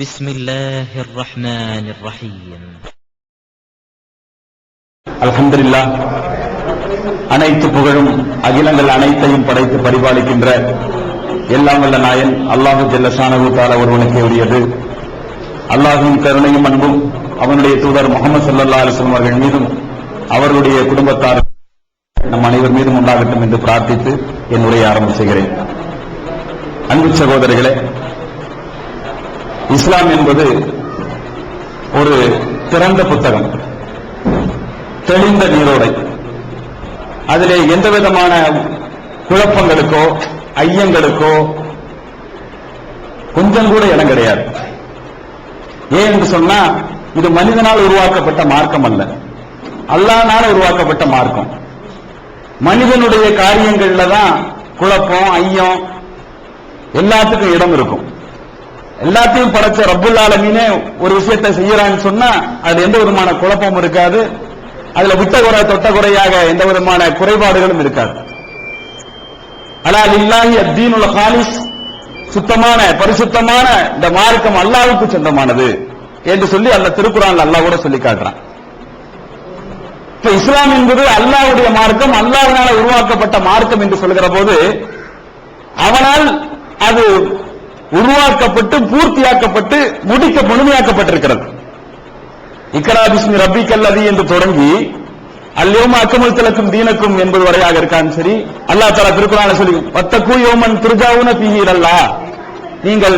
بسم الله الرحمن الرحيم. அல்ஹம்துலில்லாஹ். அனைத்து புகழும் அகிலங்கள் அனைத்தையும் படைத்து பரிபாலிக்கின்ற எல்லாம் வல்ல நாயன் அல்லாஹு ஜல்ல ஷானஹு தஆலா ஒருவனுக்கே உரியது. அல்லாஹ்வின் கருணையும் அன்பும் அவனுடைய தூதர் முஹம்மது ஸல்லல்லாஹு அலைஹி வஸல்லம் அவர்கள் மீதும் அவர்களுடைய குடும்பத்தார் நம் அனைவர் மீதும் உண்டாகட்டும் என்று பிரார்த்தித்து என் உரையை ஆரம்பம் செய்கிறேன். அன்பு சகோதரர்களே, இஸ்லாம் என்பது ஒரு திறந்த புத்தகம், தெளிந்த நீரோடை. அதிலே எந்த விதமான குழப்பங்களுக்கோ ஐயங்களுக்கோ கொஞ்சம் கூட இடம் கிடையாது. ஏன் என்று சொன்னா, இது மனிதனால் உருவாக்கப்பட்ட மார்க்கம் அல்ல, அல்லாஹ்வால் உருவாக்கப்பட்ட மார்க்கம். மனிதனுடைய காரியங்கள்ல தான் குழப்பம் ஐயம் எல்லாத்துக்கும் இடம் இருக்கும். எல்லாத்தையும் படைச்ச ரப்புல் ஆலமீனே ஒரு விஷயத்தை செய்யறான்னு சொன்னா அது எந்த விதமான குழப்பமும் இருக்காது, அதுல விட்ட குறை தொட்ட குறையாக எந்த விதமான குறைபாடுகளும் இருக்காது. அலா லில்லாஹி அத்தீனுல் காலிஸ், சுத்தமான பரிசுத்தமான இந்த மார்க்கம் அல்லாஹ்வுக்கு சொந்தமானது என்று சொல்லி அல்லாஹ் திருக்குர்ஆன்ல அல்லாஹ் கூட சொல்லி காட்டுறான். இப்ப இஸ்லாம் என்பது அல்லாஹ்வுடைய மார்க்கம், அல்லாஹ்வினால உருவாக்கப்பட்ட மார்க்கம் என்று சொல்கிற போது அவனால் அது உருவாக்கப்பட்டு பூர்த்தியாக்கப்பட்டு முழுமையாக்கப்பட்டிருக்கிறது. இக்ரா பிஸ்மி ரப்பிக்கல் லதீ என்று தொடங்கி அல்யௌம அக்மல்து லக்கும் தீனக்கும் என்பது வரையாக இருக்கான்னு சரி, அல்லாஹ் தஆலா திருக்குர்ஆன்ல சொல்லி வத்தகு யௌமன் துர்ஜாவுன ஃபீஹி இலல்லாஹ், நீங்கள்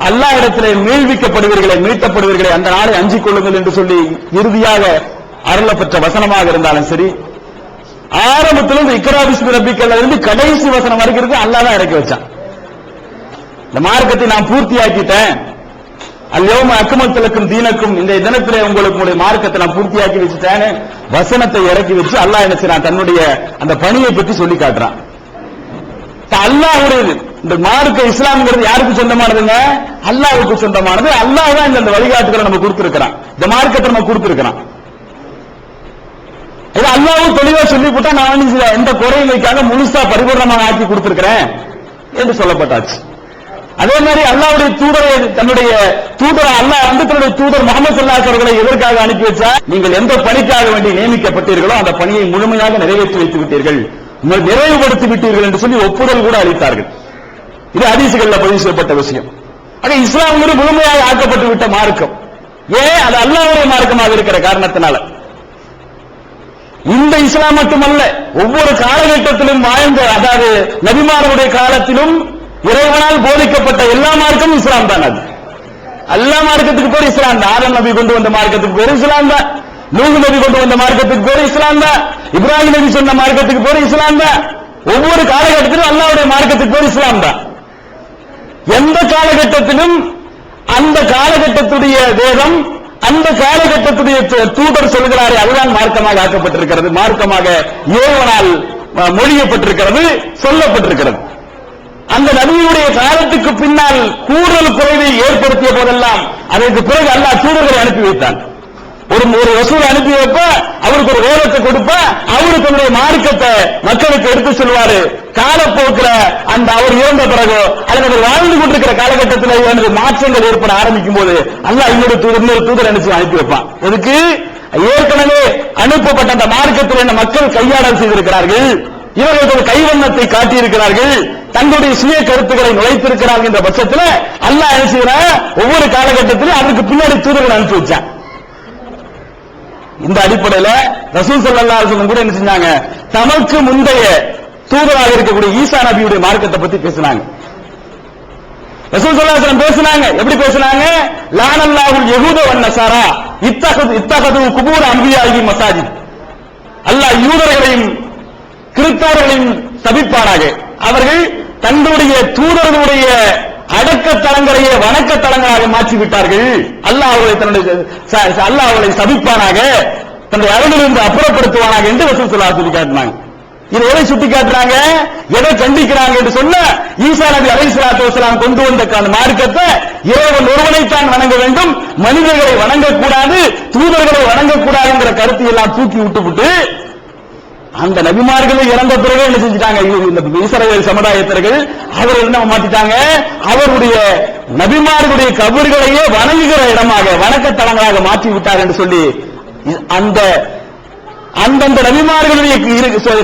அல்லாஹ் இடத்திலே மீள்விக்கப்படுவீர்களே மீட்டப்படுவீர்களே அந்த நாளை அஞ்சிக் கொள்ளுங்கள் என்று சொல்லி இறுதியாக அருளப்பெற்ற வசனமாக இருந்தாலும் சரி, ஆரம்பத்திலிருந்து இக்ரா பிஸ்மி ரப்பிக்கல் இருந்து கடைசி வசனம் வரைக்கும் இருக்கு அல்லாஹ் தான் இறக்கி வச்சான். இந்த மார்க்கத்தை நான் பூர்த்தியாக்கிட்டேன், அல்யௌம அக்மல்து லக்கும் தீனக்கும், இந்த தினத்திலே உங்களுக்கு மார்க்கத்தை நான் பூர்த்தியாக்கி வச்சுட்டேன் வசனத்தை இறக்கி வச்சு அல்லாஹ் என்ன செய்றான், தன்னுடைய அந்த பணியை பற்றி சொல்லி காட்டுறான். அல்லாஹ்வுடைய இந்த மார்க்க இஸ்லாம்ங்கிறது யாருக்கு சொந்தமானதுங்க? அல்லாஹ்வுக்கு சொந்தமானது. அல்லாஹ் தான் இந்த வழிகாட்டுகளை நம்ம கொடுத்திருக்கிறான், இந்த மார்க்கத்தை நம்ம கொடுத்திருக்கிறான். இது அல்லாஹ்வும் தெளிவா சொல்லி போட்டா நான் எந்த குறையும் வைக்காக முழுசா பரிபூர்ணமாக ஆக்கி கொடுத்திருக்கிறேன் என்று சொல்லப்பட்டாச்சு. அதே மாதிரி அல்லாஹ்வுடைய தூதரை தன்னுடைய தூதர் அல்லாஹ் தன்னுடைய தூதர் முஹம்மது ஸல்லல்லாஹு அலைஹி வஸல்லம் அவர்களை எதற்காக அனுப்பி வச்சா, நீங்கள் எந்த பணிக்காக வேண்டி நியமிக்கப்பட்டீர்களோ அந்த பணியை முழுமையாக நிறைவேற்றி வைத்து விட்டீர்கள், நிறைவுபடுத்தி விட்டீர்கள் என்று சொல்லி ஒப்புதல் கூட அளித்தார்கள். இது ஹதீஸ்கள்ல பதிவு செய்யப்பட்ட விஷயம். ஆக இஸ்லாம் முழுமையாக ஆக்கப்பட்டு விட்ட மார்க்கம். ஏன்? அது அல்லாஹ்வுடைய மார்க்கமாக இருக்கிற காரணத்தினால. இந்த இஸ்லாம் மட்டுமல்ல, ஒவ்வொரு காலகட்டத்திலும் வாழ்ந்த, அதாவது நபிமார்களுடைய காலத்திலும் இறைவனால் போதிக்கப்பட்ட எல்லா மார்க்கமும் இஸ்லாம் தான். அது எல்லா மார்க்கத்துக்கு பேர் இஸ்லாம் தான். ஆதம் நபி கொண்டு வந்த மார்க்கத்துக்கு பேர் இஸ்லாம் தான், நூஹ் நபி கொண்டு வந்த மார்க்கத்துக்கு பேர் இஸ்லாம் தான், இப்ராஹிம் நபி சொன்ன மார்க்கத்துக்கு பேர் இஸ்லாம் தான். ஒவ்வொரு காலகட்டத்திலும் அல்லாஹ்வுடைய மார்க்கத்துக்கு பேர் இஸ்லாம் தான். எந்த காலகட்டத்திலும் அந்த காலகட்டத்துடைய வேதம், அந்த காலகட்டத்துடைய தூதர் சொல்கிறாரே அதுதான் மார்க்கமாக ஆக்கப்பட்டிருக்கிறது, மார்க்கமாக ஏவனால் மொழியப்பட்டிருக்கிறது, சொல்லப்பட்டிருக்கிறது. அந்த நபியுடைய காலத்துக்கு பின்னால் கூடுதல் குறைவை ஏற்படுத்திய போதெல்லாம் அதற்கு பிறகு அல்லாஹ் தூதர்களை அனுப்பி வைத்தான். ஒரு ரசூல் அனுப்பி வைப்ப, அவருக்கு ஒரு வேதத்தை கொடுப்ப, அவரு தன்னுடைய மார்க்கத்தை மக்களுக்கு எடுத்து சொல்வாரு. காலப்போக்கில் அந்த அவர் இறந்த பிறகு அல்லது அவர் வாழ்ந்து கொண்டிருக்கிற காலகட்டத்தில் மாற்றங்கள் ஏற்பட ஆரம்பிக்கும் போது அல்லாஹ் இன்னொரு தூதர் அனுப்பி வைப்பான். எதுக்கு? ஏற்கனவே அனுப்பப்பட்ட அந்த மார்க்கத்தில் மக்கள் கையாடல் செய்திருக்கிறார்கள், இவர்கள் கைவண்ணத்தை காட்டியிருக்கிறார்கள், தங்களுடைய சுய கருத்துக்களை நுழைத்திருக்கிறார்கள் என்ற பட்சத்தில் அல்லாஹ் என்ன செய்யறான், ஒவ்வொரு காலகட்டத்திலும் அதற்கு பின்னாடி தூதர்கள் அனுப்பி வச்சான். இந்த அடிப்படையில் ரசூல் ஸல்லல்லாஹு அலைஹி வஸல்லம் கூட என்ன செஞ்சாங்க, தமக்கு முந்தைய தூதராக இருக்கக்கூடிய ஈசா நபியுடைய மார்க்கத்தை பத்தி பேசினாங்க. ரசூல் ஸல்லல்லாஹு அலைஹி வஸல்லம் பேசினாங்க. எப்படி பேசினாங்க? லானல்லாஹுல் யஹூத வன் நஸாரா இத்தகது குபூர் அன்பியாஹி மசாஜித், அல்லாஹ் யூதர்களையும் கிறிஸ்தவர்களையும் சபிப்பானாக, அவர்கள் தங்களுடைய தூதர்களுடைய அடக்கத்தலங்களையே வணக்கத்தலங்களாக மாற்றி விட்டார்கள், அல்லாஹ் அவர்களை சபிப்பானாக, தன்னுடைய அருளிலிருந்து அப்புறப்படுத்துவானாக என்று ரசூல் ஸல்லல்லாஹு சொல்லி காட்டினாங்க. இது எதை சுட்டி காட்டுறாங்க, எதை கண்டிக்கிறாங்க என்று சொன்ன, ஈசா நபி அலைஹிஸ்ஸலாத்து வஸலாம் கொண்டு வந்த மார்க்கத்தை இறைவன் ஒருவனைத்தான் வணங்க வேண்டும், மனிதர்களை வணங்கக்கூடாது, தூதர்களை வணங்கக்கூடாது என்கிற கருத்தை எல்லாம் தூக்கி விட்டுவிட்டு அந்த நபிமார்கள் இறந்த பிறகு என்ன செஞ்சிட்டாங்க, இந்த இஸ்ரவேல் சமுதாயத்தினர்கள் அவர்கள் என்ன மாத்திட்டாங்க, அவருடைய நபிமார்களுடைய கபர்களையே வணங்குகிற இடமாக வணக்கத்தலங்களாக மாற்றி விட்டார் என்று சொல்லி அந்தந்த நபிமார்களுடைய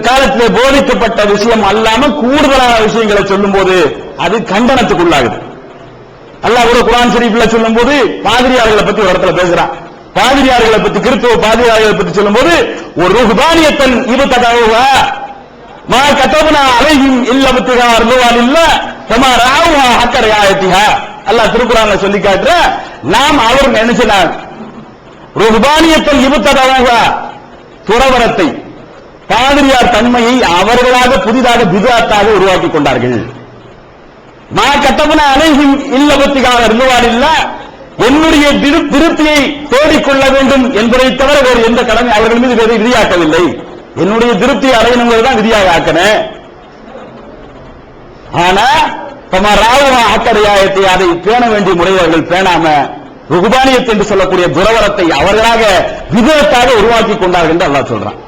காலத்திலே போதிக்கப்பட்ட விஷயம் அல்லாம கூடுதலான விஷயங்களை சொல்லும் போது அது கண்டனத்துக்குள்ளாகுது. அல்லாஹ் கூட குர்ஆன் ஷரீஃப்ல சொல்லும் போது பாதிரியார்களை பத்தி ஒரு இடத்துல பேசுறான். பாதிரியார்களை பத்தி, கிறிஸ்தவ பாதிரியார்களை பத்தி சொல்லும் போது, ஒரு ருஹ்பானியத்தன் இப்ததவுஹா மா கதபனா அலைஹிம் இல்லா இப்திகா ரிதுவானில்லாஹ் கமா ரஅவுஹா ஹக்க ரியாயத்திஹா. அல்லாஹ் திருக்குர்ஆன்ல சொல்லி காட்டுற, நாம் அவர் நினைச்சார் ருஹ்பானியத்தன் இப்ததவுஹா, துறவரத்தை பாதிரியார் தன்மையை அவர்களாக புதிதாக பித்அத்தாக உருவாக்கி கொண்டார்கள். மா கதபனா அலைஹிம் இல்லா இப்திகா ரிதுவானில்லாஹ், என்னுடைய திருப்தியை தேடிக்கொள்ள வேண்டும் என்பதை தவிர வேறு எந்த கடமை அவர்கள் மீது வேறு விதியாக்கவில்லை. என்னுடைய திருப்தியை அடையணுங்கிறது தான் விதியாக ஆக்கினேன். ஆனா ராவுவா அக்கறையாயத்தை அதை பேண வேண்டிய முறையை அவர்கள் பேணாம ருஹ்பானியத் என்று சொல்லக்கூடிய துறவரத்தை அவர்களாக விதத்தாக உருவாக்கி கொண்டார்கள் என்று அல்லாஹ் சொல்றான்.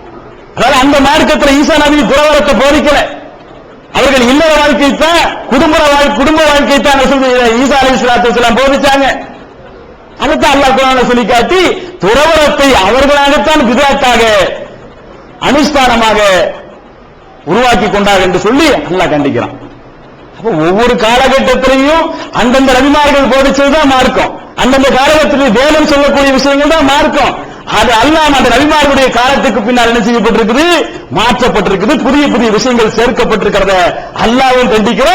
அதாவது அந்த மார்க்கத்தில் ஈசா நபி துறவரத்தை போதிக்கல. அவர்கள் இல்லற வாழ்க்கை தான், குடும்ப வாழ்க்கை தான் ஈசா அலைஹிஸ்ஸலாத்து வஸலாம் போதிச்சாங்க. அதுதான் அல்லாஹ் குர்ஆன்ல சொல்லி காட்டி துறவரத்தை அவர்களாகத்தான் பித்அத்தாக அனுஷ்டானமாக உருவாக்கி கொண்டார்கள் என்று சொல்லி அல்லாஹ் கண்டிக்கிறான். அப்ப ஒவ்வொரு காலகட்டத்திலையும் அந்தந்த நபிமார்கள் போதிச்சதுதான் மார்க்கம், அந்தந்த காலகட்டத்தில் வேதம் சொல்லக்கூடிய விஷயங்கள் தான் மார்க்கம். அது அல்லாம அந்த நபிமார்களுடைய காலத்துக்கு பின்னால் என்ன செய்யப்பட்டிருக்குது, மாற்றப்பட்டிருக்குது, புதிய புதிய விஷயங்கள் சேர்க்கப்பட்டிருக்கிறத அல்லாஹ்வும் கண்டிக்கிற,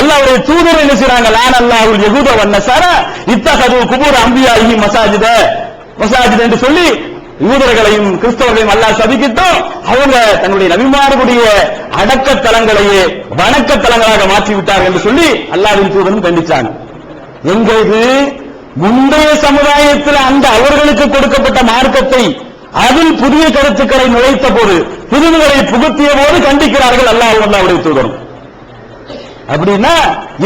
அல்லாஹ்வுடைய தூதர் என்ன செய்றாங்க, லான் அல்லாஹுல் யஹூத வன்னஸாரா இத்தகது குபூர் அம்பியாஹி மசாஜித் என்று சொல்லி யூதர்களையும் கிறிஸ்தவர்களையும் அல்லாஹ் சபிக்கிட்டோம். அவங்க தன்னுடைய நபிமார்களுடைய அடக்கத்தலங்களையே வணக்கத்தலங்களாக மாற்றி விட்டார்கள் என்று சொல்லி அல்லாஹ்வின் தூதரும் கண்டிச்சாங்க. எங்க இது முந்தைய சமுதாயத்தில் அந்த அவர்களுக்கு கொடுக்கப்பட்ட மார்க்கத்தை அதில் புதிய கருத்துக்களை நுழைத்த போது, புதுமைகளை புகுத்திய போது கண்டிக்கிறார்கள் அல்லாஹ்வுடைய தூதரும். அப்படின்னா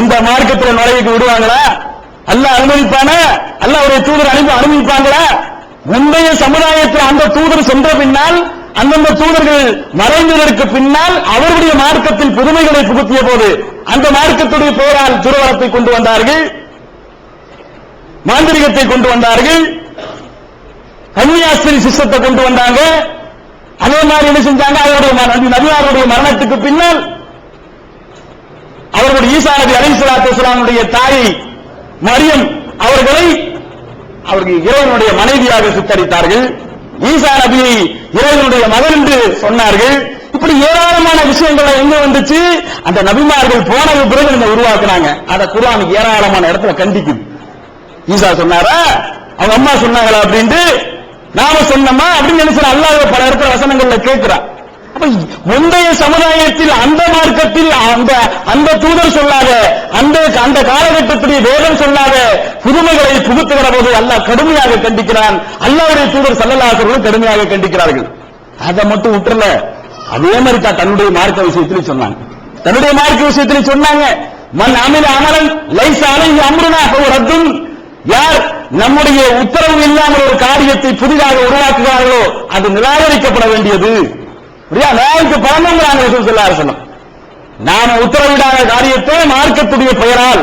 இந்த மார்க்கத்தில் நுழைய விடுவாங்களா? அல்லாஹ் அனுமதிப்பானா? அல்லாஹ்வுடைய தூதர் அனுமதிப்பாங்களா? முந்தைய சமுதாயத்தில் அந்த தூதர் சென்ற பின்னால், அந்தந்த தூதர்கள் மறைந்ததற்கு பின்னால் அவருடைய மார்க்கத்தில் புதுமைகளை புகுத்திய போது அந்த மார்க்கத்துடைய பெயரால் துறவரத்தை கொண்டு வந்தார்கள், மாந்திரிகத்தை கொண்டு வந்தார்கள், கன்னியாஸ்திரி சிஸ்டத்தை கொண்டு வந்தாங்க. அதே மாதிரி என்ன செஞ்சாங்க, அவருடைய நபியாருடைய மரணத்துக்கு பின்னால் அவர்களுடைய ஈசா நபி அலைஹிஸ்ஸலாத்து வஸலாமுடைய தாயை மரியம் அவர்கள் இறைவனுடைய மனைவியாக சித்தரித்தார்கள். ஈசா நபியை இறைவனுடைய மகன் என்று சொன்னார்கள். இப்படி ஏராளமான விஷயங்கள் எங்க வந்துச்சு, அந்த நபிமார்கள் போன பிறகு இந்த உருவாக்குனாங்க. அத குர்ஆன் ஏராளமான இடத்துல கண்டிக்குது. ஈசா சொன்னாரா, அவங்க அம்மா சொன்னாங்களா அப்படின்ட்டு நாம சொன்னோமா அப்படின்னு நினைச்ச அல்லாஹ் பல இடத்துல வசனங்கள்ல கேட்கிறான். அப்ப முந்தைய சமுதாயத்தில் அந்த மார்க்கத்தில் அந்த தூதர் சொல்லாத, அந்த காலகட்டத்துடைய வேதம் சொல்லாத புதுமைகளை புகுத்துகிற போது அல்லாஹ் கடுமையாக கண்டிக்கிறான். அல்லாஹ்வுடைய தூதர் ஸல்லல்லாஹு அலைஹி வஸல்லம் கடுமையாக கண்டிக்கிறார்கள். அதை மட்டும் விட்டுறல, அதே மாதிரி தான் தன்னுடைய மார்க்க விஷயத்திலே சொன்னாங்க. தன்னுடைய மார்க்க விஷயத்திலே சொன்னாங்க, மன் அமில அமலன் லைஸ அலைஹி அம்ருனா ஃபஹுவ ரத்துன், யார் நம்முடைய உத்தரவு இல்லாமல் ஒரு காரியத்தை புதிதாக உருவாக்குகிறார்களோ அது நிராகரிக்கப்பட வேண்டியது. நிராகரிக்க பலன்கிறாங்க ரசூல் ஸல்லல்லாஹு அலைஹி வஸல்லம். நாம உத்தரவிடாத காரியத்தை மார்க்கத்துடைய பெயரால்,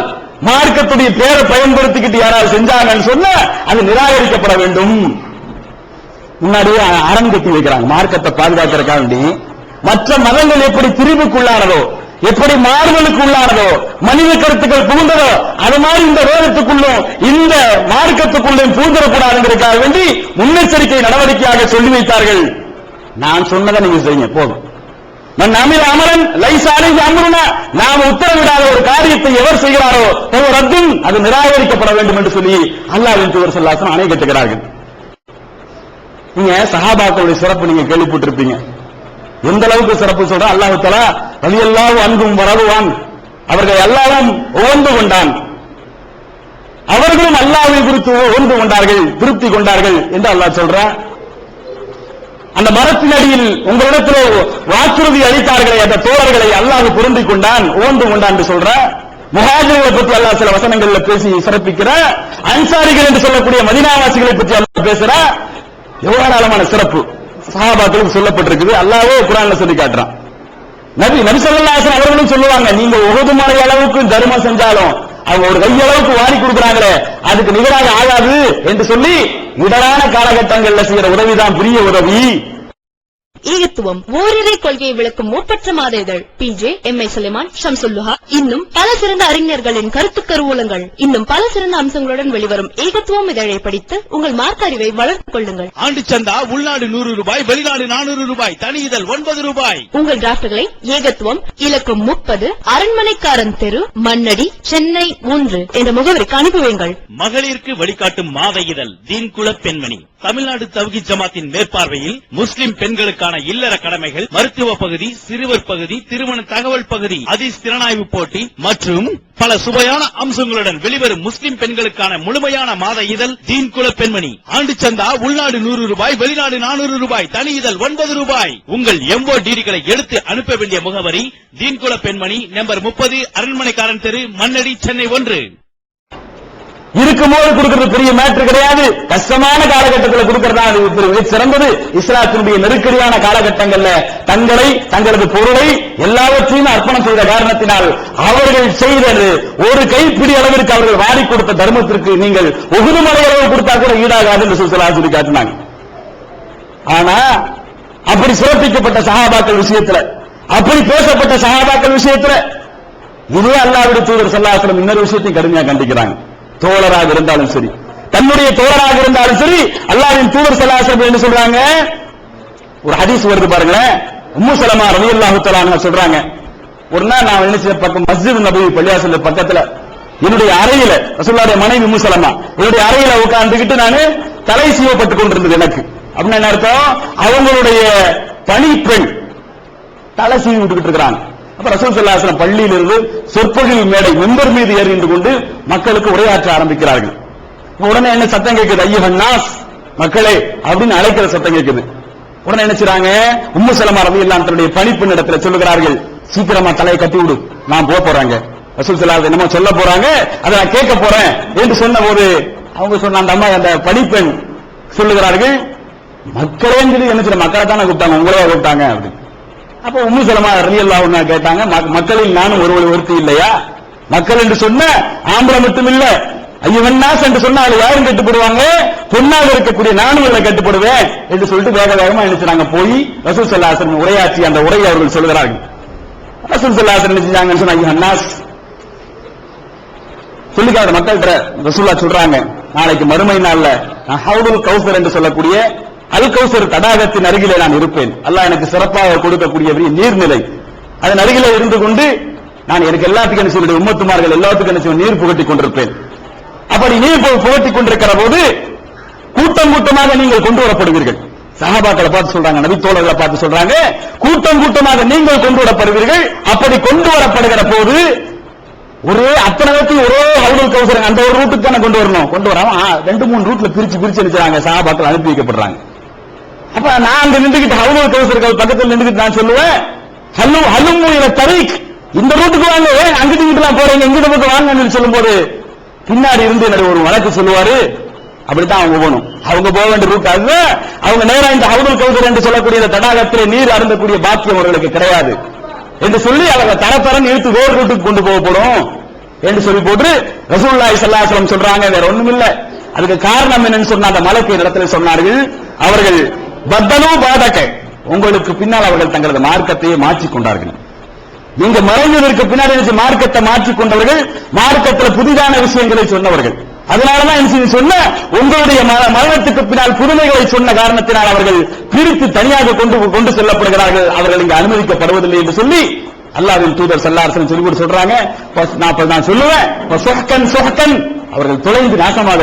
மார்க்கத்துடைய பெயரை பயன்படுத்திக்கிட்டு யாராவது செஞ்சாங்கன்னு சொன்னா அது நிராகரிக்கப்பட வேண்டும். முன்னாடியே அரண் கட்டி வைக்கிறாங்க மார்க்கத்தை பாதுகாக்கிறதுக்காக வேண்டி. மற்ற மதங்கள் எப்படி திரிவுக்குள்ளானதோ, எப்படி மாறுதலுக்கு உள்ளானதோ, மனித கருத்துக்கள் புகுந்ததோ, அது மாதிரி இந்த வேதத்துக்குள்ளும் இந்த மார்க்கத்துக்குள்ளும் புகுந்தரக்கூடாதுங்கிறதுக்காக வேண்டி முன்னெச்சரிக்கை நடவடிக்கையாக சொல்லி வைத்தார்கள். நான் சொன்னதை நீங்க செய்யுங்க போதும். மன் அமில அமலன் லைஸ அலைஹி அம்ருனா, நாம் உத்தரவிடாத ஒரு காரியத்தை எவர் செய்கிறாரோ ரத்துன், அது நிராகரிக்கப்பட வேண்டும் என்று சொல்லி அல்லாஹ்வின் தூதர் ஸல்லல்லாஹு அலைஹி வஸல்லம் அணை கட்டுகிறார்கள். நீங்க சஹாபாக்களுடைய சிறப்பு நீங்க கேள்விப்பட்டிருப்பீங்க. எந்த அளவுக்கு சிறப்பு சொல்ற, அல்லாஹ் தஆலா ரலியல்லாஹு அன்ஹும் வரதுவான், அவர்கள் எல்லாரும் ஓந்து கொண்டான், அவர்களும் அல்லாஹ்வை குறித்து ஓந்து கொண்டார்கள், திருப்தி கொண்டார்கள் என்று அல்லாஹ் சொல்றான். அந்த மரத்தின் அடியில் உங்களிடத்தில் வாக்குறுதி அளித்தார்களே அந்த தோழர்களை அல்லாஹ் பொருந்திக் கொண்டான், ஓந்து கொண்டான் என்று சொல்ற. முஹாஜிர்களை பற்றி அல்லாஹ் சில வசனங்களில் பேசி சிறப்பிக்கிற, அன்சாரிகள் என்று சொல்லக்கூடிய மதீனாவாசிகளை பற்றி அல்லாஹ் பேசுற. எவ்வளவு சிறப்பு. சஹாபாக்களுக்கு சொல்லப்பட்டிருக்குது. அல்லாஹ்வே குர்ஆன்ல சொல்லி காட்டுறான். நபி ஸல்லல்லாஹு அலைஹி வஸல்லம் அவர்களும் சொல்லுவாங்க, நீங்க உஹது மலை அளவுக்கு தர்மம் செஞ்சாலும் அவங்க ஒரு கையளவுக்கு வாரி கொடுக்குறாங்களே அதுக்கு நிகராக ஆகாது என்று சொல்லி இடரான காலகட்டங்கள்ல செய்யற உதவிதான் பெரிய உதவி. ஈகத்துவம் ஓரிரை கொள்கையை விளக்கும் மூப்பற்ற மாத இதழ் PJ MI சுலைமான் ஷம்சுல்லுஹா இன்னும் பல சிறந்த அறிஞர்களின் கருத்து கருவூலங்கள் இன்னும் பல சிறந்த அம்சங்களுடன் வெளிவரும் ஈகத்துவம் இதழை படித்து உங்கள் மார்க்க அறிவை வளர்த்துக் கொள்ளுங்கள். ஆண்டு சந்தா உள்நாடு 100 ரூபாய், வெளிநாடு 400 ரூபாய், தனி இதழ் 9 ரூபாய். உங்கள் டிராப்ட்களை ஏகத்துவம் இலக்கம் 30 அரண்மனைக்காரன் தெரு மண்ணடி சென்னை 3 என்ற முகவரிக்கு அனுப்புவீங்கள். மகளிருக்கு வழிகாட்டும் மாத இதழ் தீன்குல பெண்மணி தமிழ்நாடு தவ்ஹீத் ஜமாத்தின் மேற்பார்வையில் முஸ்லிம் பெண்களுக்கான இல்லற கடமைகள், மருத்துவ பகுதி, சிறுவர் பகுதி, திருமண தகவல் பகுதி, ஹதீஸ் திறனாய்வு போட்டி மற்றும் பல சுவையான அம்சங்களுடன் வெளிவரும் முஸ்லிம் பெண்களுக்கான முழுமையான மாத இதழ் தீன்குல பெண்மணி. ஆண்டு சந்தா உள்நாடு 100 ரூபாய், வெளிநாடு 400 ரூபாய், தனி இதழ் 9 ரூபாய். உங்கள் MODDகளை எடுத்து அனுப்ப வேண்டிய முகவரி தீன்குல பெண்மணி, நம்பர் 30, அரண்மனைக்காரன் தெரு, மண்ணடி, சென்னை 1. இருக்கும்போது கொடுக்கிறது பெரிய மேட்ரு கிடையாது. கஷ்டமான காலகட்டத்தில் கொடுக்கிறதா அது சிறந்தது. இஸ்லாத்தினுடைய நெருக்கடியான காலகட்டங்கள்ல தங்களை, தங்களது பொருளை எல்லாவற்றையும் அர்ப்பணம் செய்த காரணத்தினால் அவர்கள் செய்தது ஒரு கைப்பிடி அளவிற்கு அவர்கள் வாரி கொடுத்த தர்மத்திற்கு நீங்கள் உஹது மலை அளவு கொடுத்தா கூட ஈடாகாது என்று சொல்லி காட்டினாங்க. ஆனா அப்படி சிறப்பிக்கப்பட்ட சஹாபாக்கள் விஷயத்துல, அப்படி பேசப்பட்ட சஹாபாக்கள் விஷயத்துல இதே அல்லாஹ்வுடைய தூதர் ஸல்லல்லாஹு அலைஹி வஸல்லம் இன்னொரு விஷயத்தையும் கடுமையா கண்டிக்கிறாங்க. தோழராக இருந்தாலும் சரி, தன்னுடைய தோழராக இருந்தாலும் சரி, அல்லாஹ்வின் தூதர் ஸல்லல்லாஹு அலைஹி வஸல்லம் என்ன சொல்றாங்க? ஒரு ஹதீஸ் வருது பாருங்களேன். உம்மு சலமா ரலியல்லாஹு தஆலா அன்ஹா சொல்றாங்க, ஒரு நாள் நான் என்ன பக்கம் மஸ்ஜித் நபவி பள்ளிவாசல் பக்கத்துல என்னுடைய அறையில, ரசூலுல்லாஹ்வுடைய மனைவி உம்மு சலமா என்னுடைய அறையில உட்கார்ந்துகிட்டு நான் தலை சீவப்பட்டுக் கொண்டிருந்தது. எனக்கு அப்படின்னா என்ன அர்த்தம்? அவங்களுடைய பணிப்பெண் தலை சீவி விட்டுக்கிட்டு இருக்கிறாங்க. அப்ப ரசூல் ஸல்லல்லாஹு அலைஹி வஸல்லம் பள்ளியிலிருந்து சொற்பொழிவு மேடை மெம்பர் மீது ஏறி நின்று கொண்டு மக்களுக்கு உரையாற்ற ஆரம்பிக்கிறார்கள். உடனே என்ன சத்தம் கேட்குது? ஐயுஹன் நாஸ், மக்களே அப்படின்னு அழைக்கிற சத்தம் கேட்குது. உடனே என்ன செய்றாங்க? உம்மு சலமா ரலியல்லாஹு அன்ஹா தன்னுடைய பணிப்பெண் இடத்துல சொல்லுகிறார்கள், சீக்கிரமா தலையை கட்டி விடு, நான் போறாங்க. ரசூல் ஸல்லல்லாஹு அலைஹி வஸல்லம் என்னமோ சொல்ல போறாங்க, அதை நான் கேட்க போறேன் என்று சொன்ன போது அவங்க சொன்ன அந்த அம்மா, அந்த பணிப்பெண் சொல்லுகிறார்கள், மக்களே என்ன சொல்ல, மக்களை தானே கூப்பிட்டாங்க, உங்களே கூப்பிட்டாங்க அப்படின்னு. அப்ப உம்மு சலமா ரலியல்லாஹு அன்ஹா கேட்டாங்க, மக்களில் நானும் ஒருத்தி இல்லையா? மக்கள் என்று சொன்ன ஆம்பளை மட்டும் இல்ல, ஐயுஹன் நாஸ் என்று சொன்னா அது யாரும் கட்டுப்படுவாங்க, பொண்ணாக இருக்கக்கூடிய நானும் இதில் கட்டுப்படுவேன் என்று சொல்லிட்டு வேக வேகமா நினைச்சாங்க. போய் ரசூல் ஸல்லல்லாஹு அலைஹி வஸல்லம் உரையாற்றி அந்த உரையை அவர்கள் சொல்கிறார்கள். ரசூல் ஸல்லல்லாஹு அலைஹி வஸல்லம் செஞ்சாங்கன்னு சொன்னா ஐயுஹன் நாஸ் சொல்லிக்காத மக்கள்கிட்ட ரசூலுல்லாஹ் சொல்றாங்க, நாளைக்கு மறுமை நாள்ல நான் ஹவுதுல் கௌசர் என்று சொல்லக்கூடிய அல் கௌசர் தடாகத்தின் அருகிலே நான் இருப்பேன். அல்லாஹ் எனக்கு சிறப்பாக கொடுக்கக்கூடிய நீர்நிலை, அதன் அருகிலே இருந்து கொண்டு நான் எனக்கு எல்லாத்துக்கும் என்ன செய்ய, உம்மத்துமார்கள் எல்லாத்துக்கும் என்ன செய்ய, நீர் புகட்டி கொண்டிருப்பேன். அப்படி நீர் புகட்டி கொண்டிருக்கிற போது கூட்டம் கூட்டமாக நீங்கள் கொண்டு வரப்படுவீர்கள். சஹாபாக்களை பார்த்து சொல்றாங்க, நபி தோழர்களை பார்த்து சொல்றாங்க, கூட்டம் கூட்டமாக நீங்கள் கொண்டு வரப்படுவீர்கள். அப்படி கொண்டு வரப்படுகிற போது ஒரே அத்தனை ஒரே ஹவுதுல் கௌசர் அந்த ஒரு ரூட்டுக்கு தானே கொண்டு வரணும், கொண்டு வராம 2-3 ரூட்ல பிரிச்சு அனுப்பிச்சாங்க. சஹாபாக்கள் அனுப்பி வைக்கப்படுறாங்க. அப்ப நான் அங்க நின்றுகிட்டு ஹவுதுல் கௌசருக்கு பக்கத்தில் நின்றுகிட்டு நான் சொல்லுவேன், ஹல்லும் இல தரீக், இந்த ரூட்டுக்கு வாங்க, அங்கிட்டு இங்கிட்டு போறீங்க, இங்கிட்ட பக்கம் வாங்கன்னு சொல்லும் போது பின்னாடி இருந்து ஒரு வழக்கு சொல்லுவாரு, அப்படித்தான் அவங்க போகணும், அவங்க போக வேண்டிய ரூட் அது. அவங்க நேரம் இந்த ஹவுதுல் கௌசர் என்று சொல்லக்கூடிய தடாகத்திலே நீர் அருந்தக்கூடிய பாக்கியம் அவர்களுக்கு கிடையாது என்று சொல்லி அவங்க தரத்தரம் இழுத்து வேறு ரூட்டுக்கு கொண்டு போகப்படும் என்று சொல்லி போட்டு ரசூலுல்லாஹி ஸல்லல்லாஹு அலைஹி வஸல்லம் சொல்றாங்க, வேற ஒண்ணும் இல்ல. அதுக்கு காரணம் என்னன்னு சொன்ன அந்த மலக்கு இடத்துல சொன்னார்கள், அவர்கள் பத்தலு பாதக, உங்களுக்கு பின்னால் அவர்கள் தங்களது மார்க்கத்தையே மாற்றிக் கொண்டார்கள். நீங்க மறைந்ததற்கு பின்னாடி மார்க்கத்தை மாற்றிக் கொண்டவர்கள், மார்க்கத்தில் புதிதான விஷயங்களை சொன்னவர்கள். அதனாலதான் என்ன சொன்ன, உங்களுடைய மரணத்துக்கு பின்னால் புதுமைகளை சொன்ன காரணத்தினால் அவர்கள் பிரித்து தனியாக கொண்டு செல்லப்படுகிறார்கள், அவர்கள் இங்கு அனுமதிக்கப்படுவதில்லை என்று சொல்லி அல்லாஹ்வின் தூதர் ஸல்லல்லாஹு அலைஹி வஸல்லம் சொல்லி சொல்றாங்க. நான் சொல்லுவேன், அவர்கள் தொலைந்து நாசமாக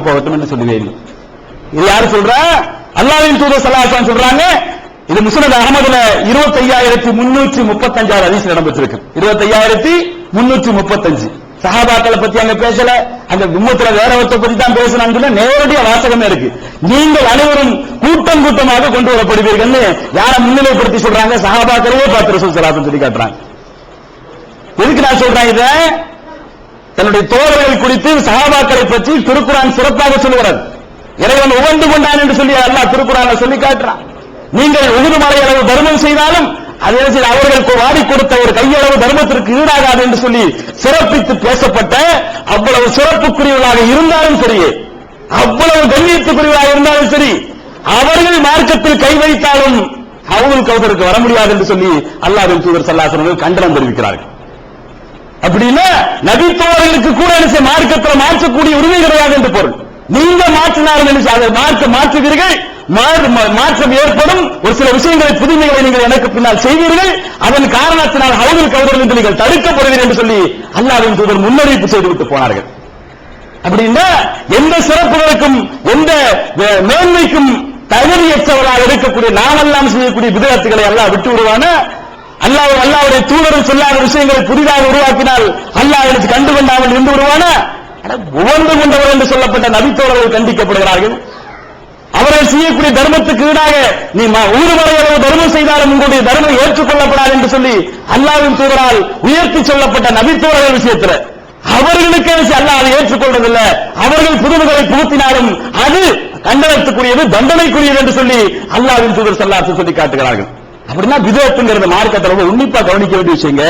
போகட்டும் என்று சொல்லுவேன். இது யாரு சொல்றா? அல்லாஹ்வின் தூதர் ஸல்லல்லாஹு அலைஹி வஸல்லம் சொல்றாங்க. இது முஸ்னத் அஹ்மதுல 25335 ஹதீஸ் இடம்பெற்றிருக்கு. 25335 சஹாபாக்களை பத்தி அங்க பேசல, அங்க உம்மத்துல வேற ஒருத்த பத்தி தான் பேசினாங்க, நேரடியா வாசகமே இருக்கு. நீங்கள் அனைவரும் கூட்டம் கூட்டமாக கொண்டு வரப்படுவீர்கள் யார முன்னிலைப்படுத்தி சொல்றாங்க? சஹாபாக்களையே பார்த்து ரசூல் ஸல்லல்லாஹு அலைஹி வஸல்லம் சொல்லி காட்டுறாங்க. எதுக்கு நான் சொல்றேன் இத? தன்னுடைய தோழர்கள் குறித்து சஹாபாக்களை பற்றி திருக்குர்ஆன் சிறப்பாக சொல்லுகிறது. இறைவன் உவந்து கொண்டான் என்று சொல்லி அல்லாஹ் திருக்குறான்ல சொல்லி காட்டுறான். நீங்கள் உஹுது மலை அளவு தர்மம் செய்தாலும் அதே அவர்களுக்கு வாடி கொடுத்த ஒரு கையளவு தர்மத்திற்கு ஈடாகாது என்று சொல்லி சிறப்பித்து பேசப்பட்ட அவ்வளவு சிறப்புக்குரியவர்களாக இருந்தாலும் சரி, அவ்வளவு கண்ணியத்துக்குரியவர்களாக இருந்தாலும் சரி, அவர்கள் மார்க்கத்தில் கை வைத்தாலும் ஹவுதுல் கௌசருக்கு வர முடியாது என்று சொல்லி அல்லாஹ்வின் தூதர் ஸல்லல்லாஹு அலைஹி வஸல்லம் கண்டனம் தெரிவிக்கிறார்கள். அப்படின்னா நபித்தோழர்களுக்கு கூட மார்க்கத்தில் மாற்றக்கூடிய உரிமை கிடையாது என்று பொருள். நீங்க மாற்றினார்கள் என்று அதை மாற்றுவீர்கள், மாற்றம் ஏற்படும். ஒரு சில விஷயங்களை புதுமைகளை நீங்கள் எனக்கு பின்னால் செய்வீர்கள், அதன் காரணத்தினால் ஹவுதுல் கௌசர் என்று நீங்கள் தடுக்கப்படுவீர்கள் என்று சொல்லி அல்லாஹ்வின் தூதர் முன்னறிவிப்பு செய்துவிட்டு போனார்கள். அப்படின்னா எந்த சிறப்புகளுக்கும் எந்த மேன்மைக்கும் தகுதியற்றவராக இருக்கக்கூடிய நாமெல்லாம் செய்யக்கூடிய விதத்துகளை அல்லாஹ் விட்டு விடுவான. அல்லாஹ்வுடைய தூதர் சொல்லாத விஷயங்களை புதிதாக உருவாக்கினால் அல்லாஹ் எனக்கு கண்டுகொண்டாமல் இருந்து விடுவான. உவந்து கொண்டவர் என்று சொல்லப்பட்ட நபித்தோழர்கள் கண்டிக்கப்படுகிறார்கள். அவர்கள் செய்யக்கூடிய தர்மத்துக்கு ஈடாக நீ ஊர்வலை அளவு தர்மம் செய்தாலும் உங்களுடைய தர்மம் ஏற்றுக்கொள்ளப்படாது என்று சொல்லி அல்லாஹ்வின் தூதரால் உயர்த்தி சொல்லப்பட்ட நபித்தோழர்கள் விஷயத்தில் அவர்களுக்கு அல்லாஹ் அதை ஏற்றுக்கொள்வதில்லை. அவர்கள் புதுமைகளை புகுத்தினாலும் அது கண்டனத்துக்குரியது, தண்டனைக்குரியது என்று சொல்லி அல்லாஹ்வின் தூதர் ஸல்லல்லாஹு அலைஹி வஸல்லம் சொல்லி காட்டுகிறார்கள். அப்படின்னா விதத்துங்கிறது மார்க்கத்தை ரொம்ப உன்னிப்பா கவனிக்க வேண்டிய விஷயங்க.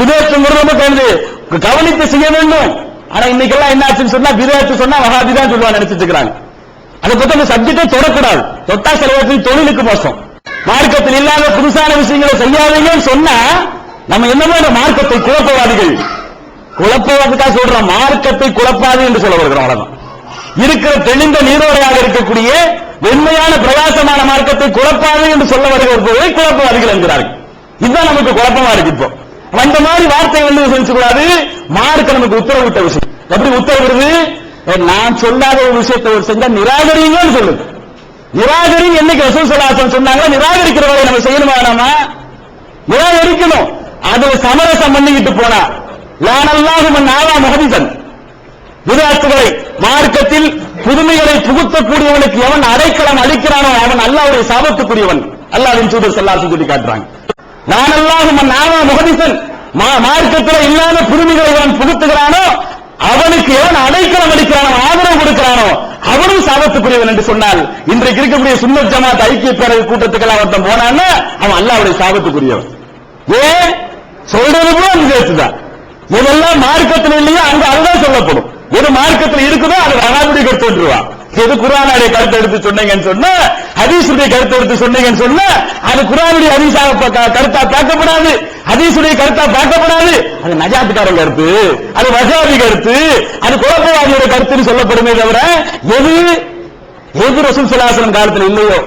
விதத்துங்கிறது ரொம்ப கவனித்து செய்ய வேண்டும். ஆனா இன்னைக்கெல்லாம் என்ன ஆச்சுன்னு சொன்னா விதத்து சொன்னா வஹாபி தான் சொல்லுவாங்க நினைச்சிட்டு இருக்கிறாங்க. அதை பத்தி அந்த சப்ஜெக்டை தொடக்கூடாது. தொட்டா செலவத்தின் தொழிலுக்கு மோசம். மார்க்கத்தில் இல்லாத புதுசான விஷயங்களை செய்யாதீங்கன்னு சொன்னா நம்ம என்னமோ இந்த மார்க்கத்தை குழப்பவாதிகள் குழப்பவாதிக்கா சொல்றோம். மார்க்கத்தை குழப்பாது என்று சொல்ல வருகிறோம். அவ்வளவுதான். இருக்கிற தெளிந்த நீரோடையாக இருக்கக்கூடிய வெண்மையான பிரகாசமான மார்க்கத்தை குழப்பாது என்று சொல்ல வருகிறவர்களை குழப்பவாதிகள் என்கிறார்கள். இதுதான் நமக்கு குழப்பமா இருக்கு. இப்போ அந்த மாதிரி வார்த்தை வந்து செஞ்சக்கூடாது. மார்க்க நமக்கு உத்தரவிட்ட விஷயம். எப்படி உத்தரவிடுது? நான் சொல்லாத ஒரு விஷயத்தை ஒரு செஞ்சா நிராகரிங்கன்னு சொல்லுது. நிராகரிங்க என்னைக்கு ரசூல் ஸல்லல்லாஹு அலைஹி வஸல்லம் சொன்னாங்க, நிராகரிக்கிற வேலையை நம்ம செய்யணுமா? நாம நிராகரிக்கணும். அது சமரசம் பண்ணிக்கிட்டு போனா லானல்லாஹு மன் ஆவா முஹதிஸன், விதாத்துகளை மார்க்கத்தில் புதுமைகளை புகுத்தக்கூடியவனுக்கு எவன் அடைக்கலம் அளிக்கிறானோ அவன் அல்லாஹ்வுடைய சாபத்துக்குரியவன். அல்லாஹ்வின் தூதர் ஸல்லல்லாஹு அலைஹி வஸல்லம் சொல்லி காட்டுறாங்க. லானல்லாஹு மன் ஆவா முஹதிஸன், மார்க்கத்தில் இல்லாத புதுமைகளை அவன் புகுத்துகிறானோ அவனுக்கு எவன் அடைக்கலம் அளிக்கிறானோ ஆதரவு கொடுக்கிறானோ அவனும் சாபத்துக்குரியவன் என்று சொன்னால் இன்றைக்கு இருக்கக்கூடிய சுன்னத் ஜமாத் ஐக்கிய பேரவை கூட்டத்துக்கெல்லாம் ஒருத்தன் போனான்னா அவன் அல்லாஹ்வுடைய சாபத்துக்குரியவன். ஏன் சொல்றது கூட அந்த சேர்த்துதான். எதெல்லாம் மார்க்கத்தில் இல்லையோ அங்க அதுதான் சொல்லப்படும். எது மார்க்கத்தில் இருக்குதோ அது வஹாபியுடைய கருத்து வந்துருவான். எது குர்ஆனுடைய கருத்து எடுத்து சொன்னீங்கன்னு சொன்னா, ஹதீஸுடைய கருத்து எடுத்து சொன்னீங்கன்னு சொன்னா அது குர்ஆனுடைய கருத்தா பார்க்கப்படாது, ஹதீஸுடைய கருத்தா பார்க்கப்படாது. அது நஜாத்துக்காரன் கருத்து, அது வஹாபி கருத்து, அது குழப்பவாதியோட கருத்துன்னு சொல்லப்படுமே தவிர எது ரசூல் ஸல்லல்லாஹு அலைஹி வஸல்லம் காலத்தில் இல்லையோ,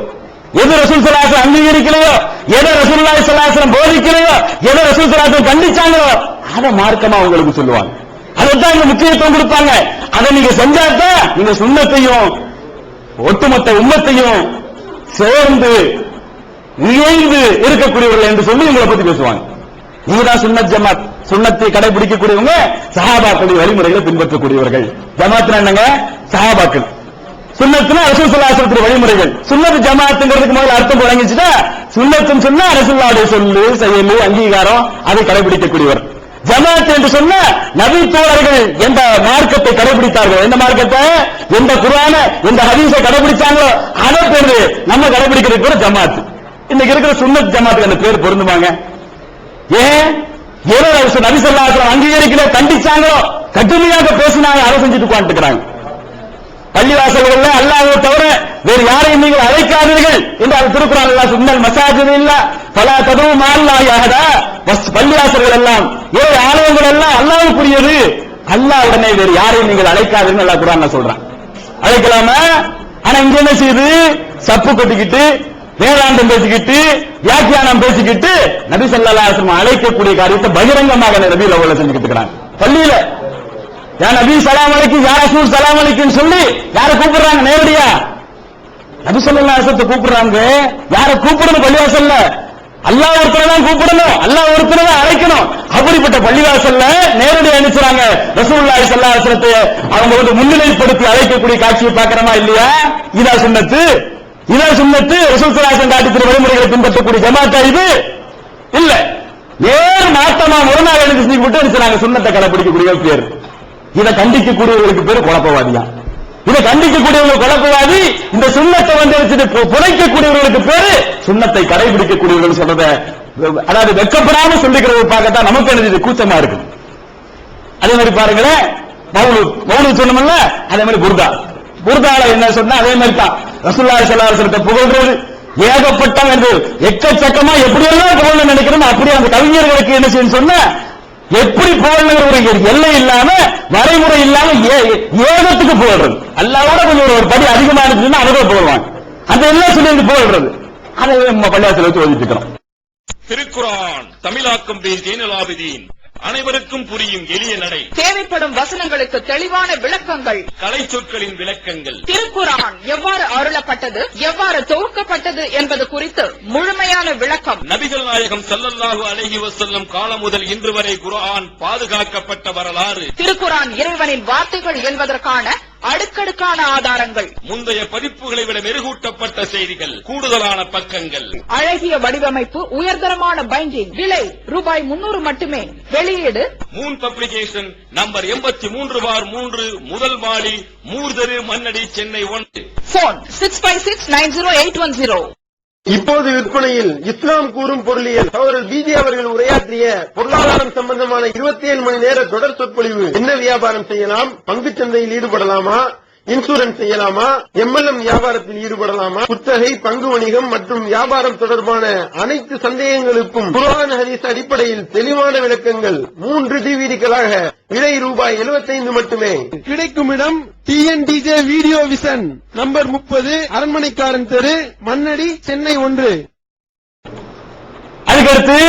எது ரசூல் ஸல்லல்லாஹு அலைஹி வஸல்லம் அங்கீகரிக்கலையோ, எதை ரசூலுல்லாஹி ஸல்லல்லாஹு அலைஹி வஸல்லம் போதிக்கலையோ, எதை ரசூல் ஸல்லல்லாஹு அலைஹி வஸல்லம் கண்டிச்சாங்களோ அதை மார்க்கமா உங்களுக்கு சொல்லுவாங்க. அதைத்தான் இங்க முக்கியத்துவம் கொடுப்பாங்க. அதை நீங்க செஞ்சாதான் நீங்க சுன்னத்தையும் ஒட்டுமொத்த உம்மத்தையும் சேர்ந்து இணைந்து இருக்கக்கூடியவர்கள் என்று சொல்லி உங்களை பத்தி பேசுவாங்க. நீங்க தான் சுன்னத் ஜமாத், சுன்னத்தை கடைபிடிக்கக்கூடியவங்க, சஹாபாக்களுடைய வழிமுறைகளை பின்பற்றக்கூடியவர்கள். ஜமாத்னா என்னங்க? சஹாபாக்கள். சுன்னத்துனா ரசூல் ஸல்லல்லாஹு அலைஹி வஸல்லம் வழிமுறைகள். சுன்னத் ஜமாத்துங்கிறதுக்கு முதல்ல அர்த்தம் வழங்கிச்சுட்டா சுன்னத்துன்னு சொன்னா ரசூலுல்லாஹுடைய சொல்லு, செயல், அங்கீகாரம் அதை கடைபிடிக்கக்கூடியவர். ஜமாத் என்று சொன்ன நபி தோழர்கள் எந்த மார்க்கத்தை கடைபிடித்தார்கள், எந்த மார்க்கத்தை, எந்த குர்ஆன, எந்த ஹதீஸை கடைபிடிச்சாங்களோ அதை பேரு நம்ம கடைபிடிக்கிறது கூட ஜமாத். இன்னைக்கு இருக்கிற சுன்னத் ஜமாத்துக்கு அந்த பேர் பொருந்துமாங்க? ஏன் நபி ஸல்லல்லாஹு அலைஹி வஸல்லம் அங்கீகரிக்கல, கண்டிச்சாங்களோ, கடுமையாக பேசினாங்க, அதை செஞ்சுட்டு உட்கார்ந்துக்கிறாங்க. பள்ளிவாசல்கள் அல்லாஹ்வை தவிர வேறு யாரையும் நீங்கள் அழைக்காதீர்கள் என்று அது திருக்குறான் அல்லாஹ் சொன்னால் மசாஜித் இல்ல பல ததுவு மால்லாஹி அஹதா. பள்ளிவாசல்கள் எல்லாம் ஏழு ஆலயங்கள் எல்லாம் அல்லாஹ்வுக்குரியது. அல்லாஹ் உடனே வேறு யாரையும் நீங்கள் அழைக்காதீர்கள் அல்லாஹ் குர்ஆன்ல சொல்றான். அழைக்கலாமா? ஆனா இங்க என்ன செய்யுது? சப்பு கொட்டிக்கிட்டு, வேதாந்தம் பேசிக்கிட்டு, வியாக்கியானம் பேசிக்கிட்டு நபி ஸல்லல்லாஹு அலைஹி வஸல்லம் அழைக்கக்கூடிய காரியத்தை பகிரங்கமாக நபிகள் அவர்கள் செஞ்சுக்கிட்டு இருக்காங்க. பள்ளியில யா நபி ஸலாம் அலைக்கும், யா ரசூல் ஸலாம் அலைக்கும் சொல்லி யாரை கூப்பிடுறாங்க? நேரடியா நபி ஸல்லல்லாஹு அலைஹி வஸல்லம் கூப்பிடுறாங்க. யாரை கூப்பிடணும்? பள்ளிவாசல்ல அல்லாஹ் ஒருத்தரை தான் கூப்பிடணும், அல்லாஹ் ஒருத்தரை தான் அழைக்கணும். அப்படிப்பட்ட பள்ளிவாசல்ல நேரடியா அனுப்புறாங்க. ரசூலுல்லாஹி ஸல்லல்லாஹு அலைஹி வஸல்லத்தை அவங்க வந்து முன்னிலைப்படுத்தி அழைக்கக்கூடிய காட்சியை பார்க்கறமா இல்லையா? இதா சுன்னத்து, இதா சுன்னத்து. ரசூல் ஸல்லல்லாஹு அலைஹி வஸல்லம் காட்டிய வழிமுறைகளை பின்பற்றக்கூடிய ஜமாத்தா இது? இல்ல. நேர் மாத்தமா முரணாக எழுதி விட்டு அனுப்புறாங்க. சுன்னத்தை கடைபிடிக்கக்கூடிய பேர், இதை கண்டிக்கக்கூடியவர்களுக்கு பேர் குழப்பவாதியா. இதை கண்டிக்கக்கூடியவங்க குழப்பவாதி, இந்த சுண்ணத்தை வந்து வச்சுட்டு புனைக்கக்கூடியவர்களுக்கு பேரு சுண்ணத்தை கடைபிடிக்கக்கூடியவர்கள் சொல்றத, அதாவது வெக்கப்படாம சொல்லிக்கிறத பார்க்கத்தான் நமக்கு என்ன கூச்சமா இருக்கு. அதே மாதிரி பாருங்களேன், மௌலூத் சொன்னோம்ல, அதே மாதிரி புர்தால என்ன சொன்னா அதே மாதிரி தான் ரசூலுல்லாஹி ஸல்லல்லாஹு அலைஹி வஸல்லம் புகழ்றது ஏகப்பட்ட எக்கச்சக்கமா எப்படியெல்லாம் புகழ நினைக்கிறோம், அப்படியே அந்த கவிஞர்களுக்கு என்ன செய்யணும் சொன்னா எப்படி புகழ்ங்கிற ஒரு எல்லை இல்லாம வரைமுறை இல்லாம ஏகத்துக்கு புகழ்றது. அல்லாஹ்வோட கொஞ்சம் ஒரு படி அதிகமா இருந்துச்சுன்னா அதை புகழ்வாங்க. அந்த எல்லாம் சொல்லி புகழ்றது அதை நம்ம பள்ளியாசல வச்சு ஓதிட்டு இருக்கிறோம். திருக்குர்ஆன் தமிழாக்கம் பி ஜைனுல் ஆபிதீன், அனைவருக்கும் புரியும் எளிய நடை, தேவைப்படும் வசனங்களுக்கு தெளிவான விளக்கங்கள், கலை சொற்களின் விளக்கங்கள், திருக்குர்ஆன் எவ்வாறு அருளப்பட்டது, எவ்வாறு தொகுக்கப்பட்டது என்பது குறித்து முழுமையான விளக்கம். நபிகள் நாயகம் ஸல்லல்லாஹு அலைஹி வஸல்லம் காலம் முதல் இன்று வரை குர்ஆன் பாதுகாக்கப்பட்ட வரலாறு, திருக்குர்ஆன் இறைவனின் வார்த்தைகள் என்பதற்கான அடுக்கடுக்கான ஆதாரங்கள், முந்தைய பதிப்புகளை விட மெருகூட்டப்பட்ட செய்திகள், கூடுதலான பக்கங்கள், அழகிய வடிவமைப்பு, உயர்தரமான பைண்டிங், விலை ரூபாய் 300 மட்டுமே. வெளியீடு மூன் பப்ளிகேஷன், நம்பர் 83/3, முதல் மாடி, மூர்தரு, மண்ணடி, சென்னை 1. போன் 65690810. இப்போது விற்பனையில் இஸ்லாம் கூறும் பொருளியல் சகோதரர் பிஜே அவர்கள் உரையாற்றிய பொருளாதாரம் சம்பந்தமான 27 மணி நேர தொடர் சொற்பொழிவு. என்ன வியாபாரம் செய்யலாம், பங்குச் சந்தையில் ஈடுபடலாமா, இன்சூரன்ஸ் செய்யலாமா, எம்எல்எம் வியாபாரத்தில் ஈடுபடலாமா, குத்தகை, பங்கு வணிகம் மற்றும் வியாபாரம் தொடர்பான அனைத்து சந்தேகங்களுக்கும் குர்ஆன் ஹதீஸ் அடிப்படையில் தெளிவான விளக்கங்கள் 3 டிவிடிக்களாக. விலை ரூபாய் 75 மட்டுமே. கிடைக்கும் இடம் TNDJ வீடியோ விஷன், நம்பர் 30, அரண்மனைக்காரன் தெரு, மண்ணடி, சென்னை 1. அதுக்கடுத்து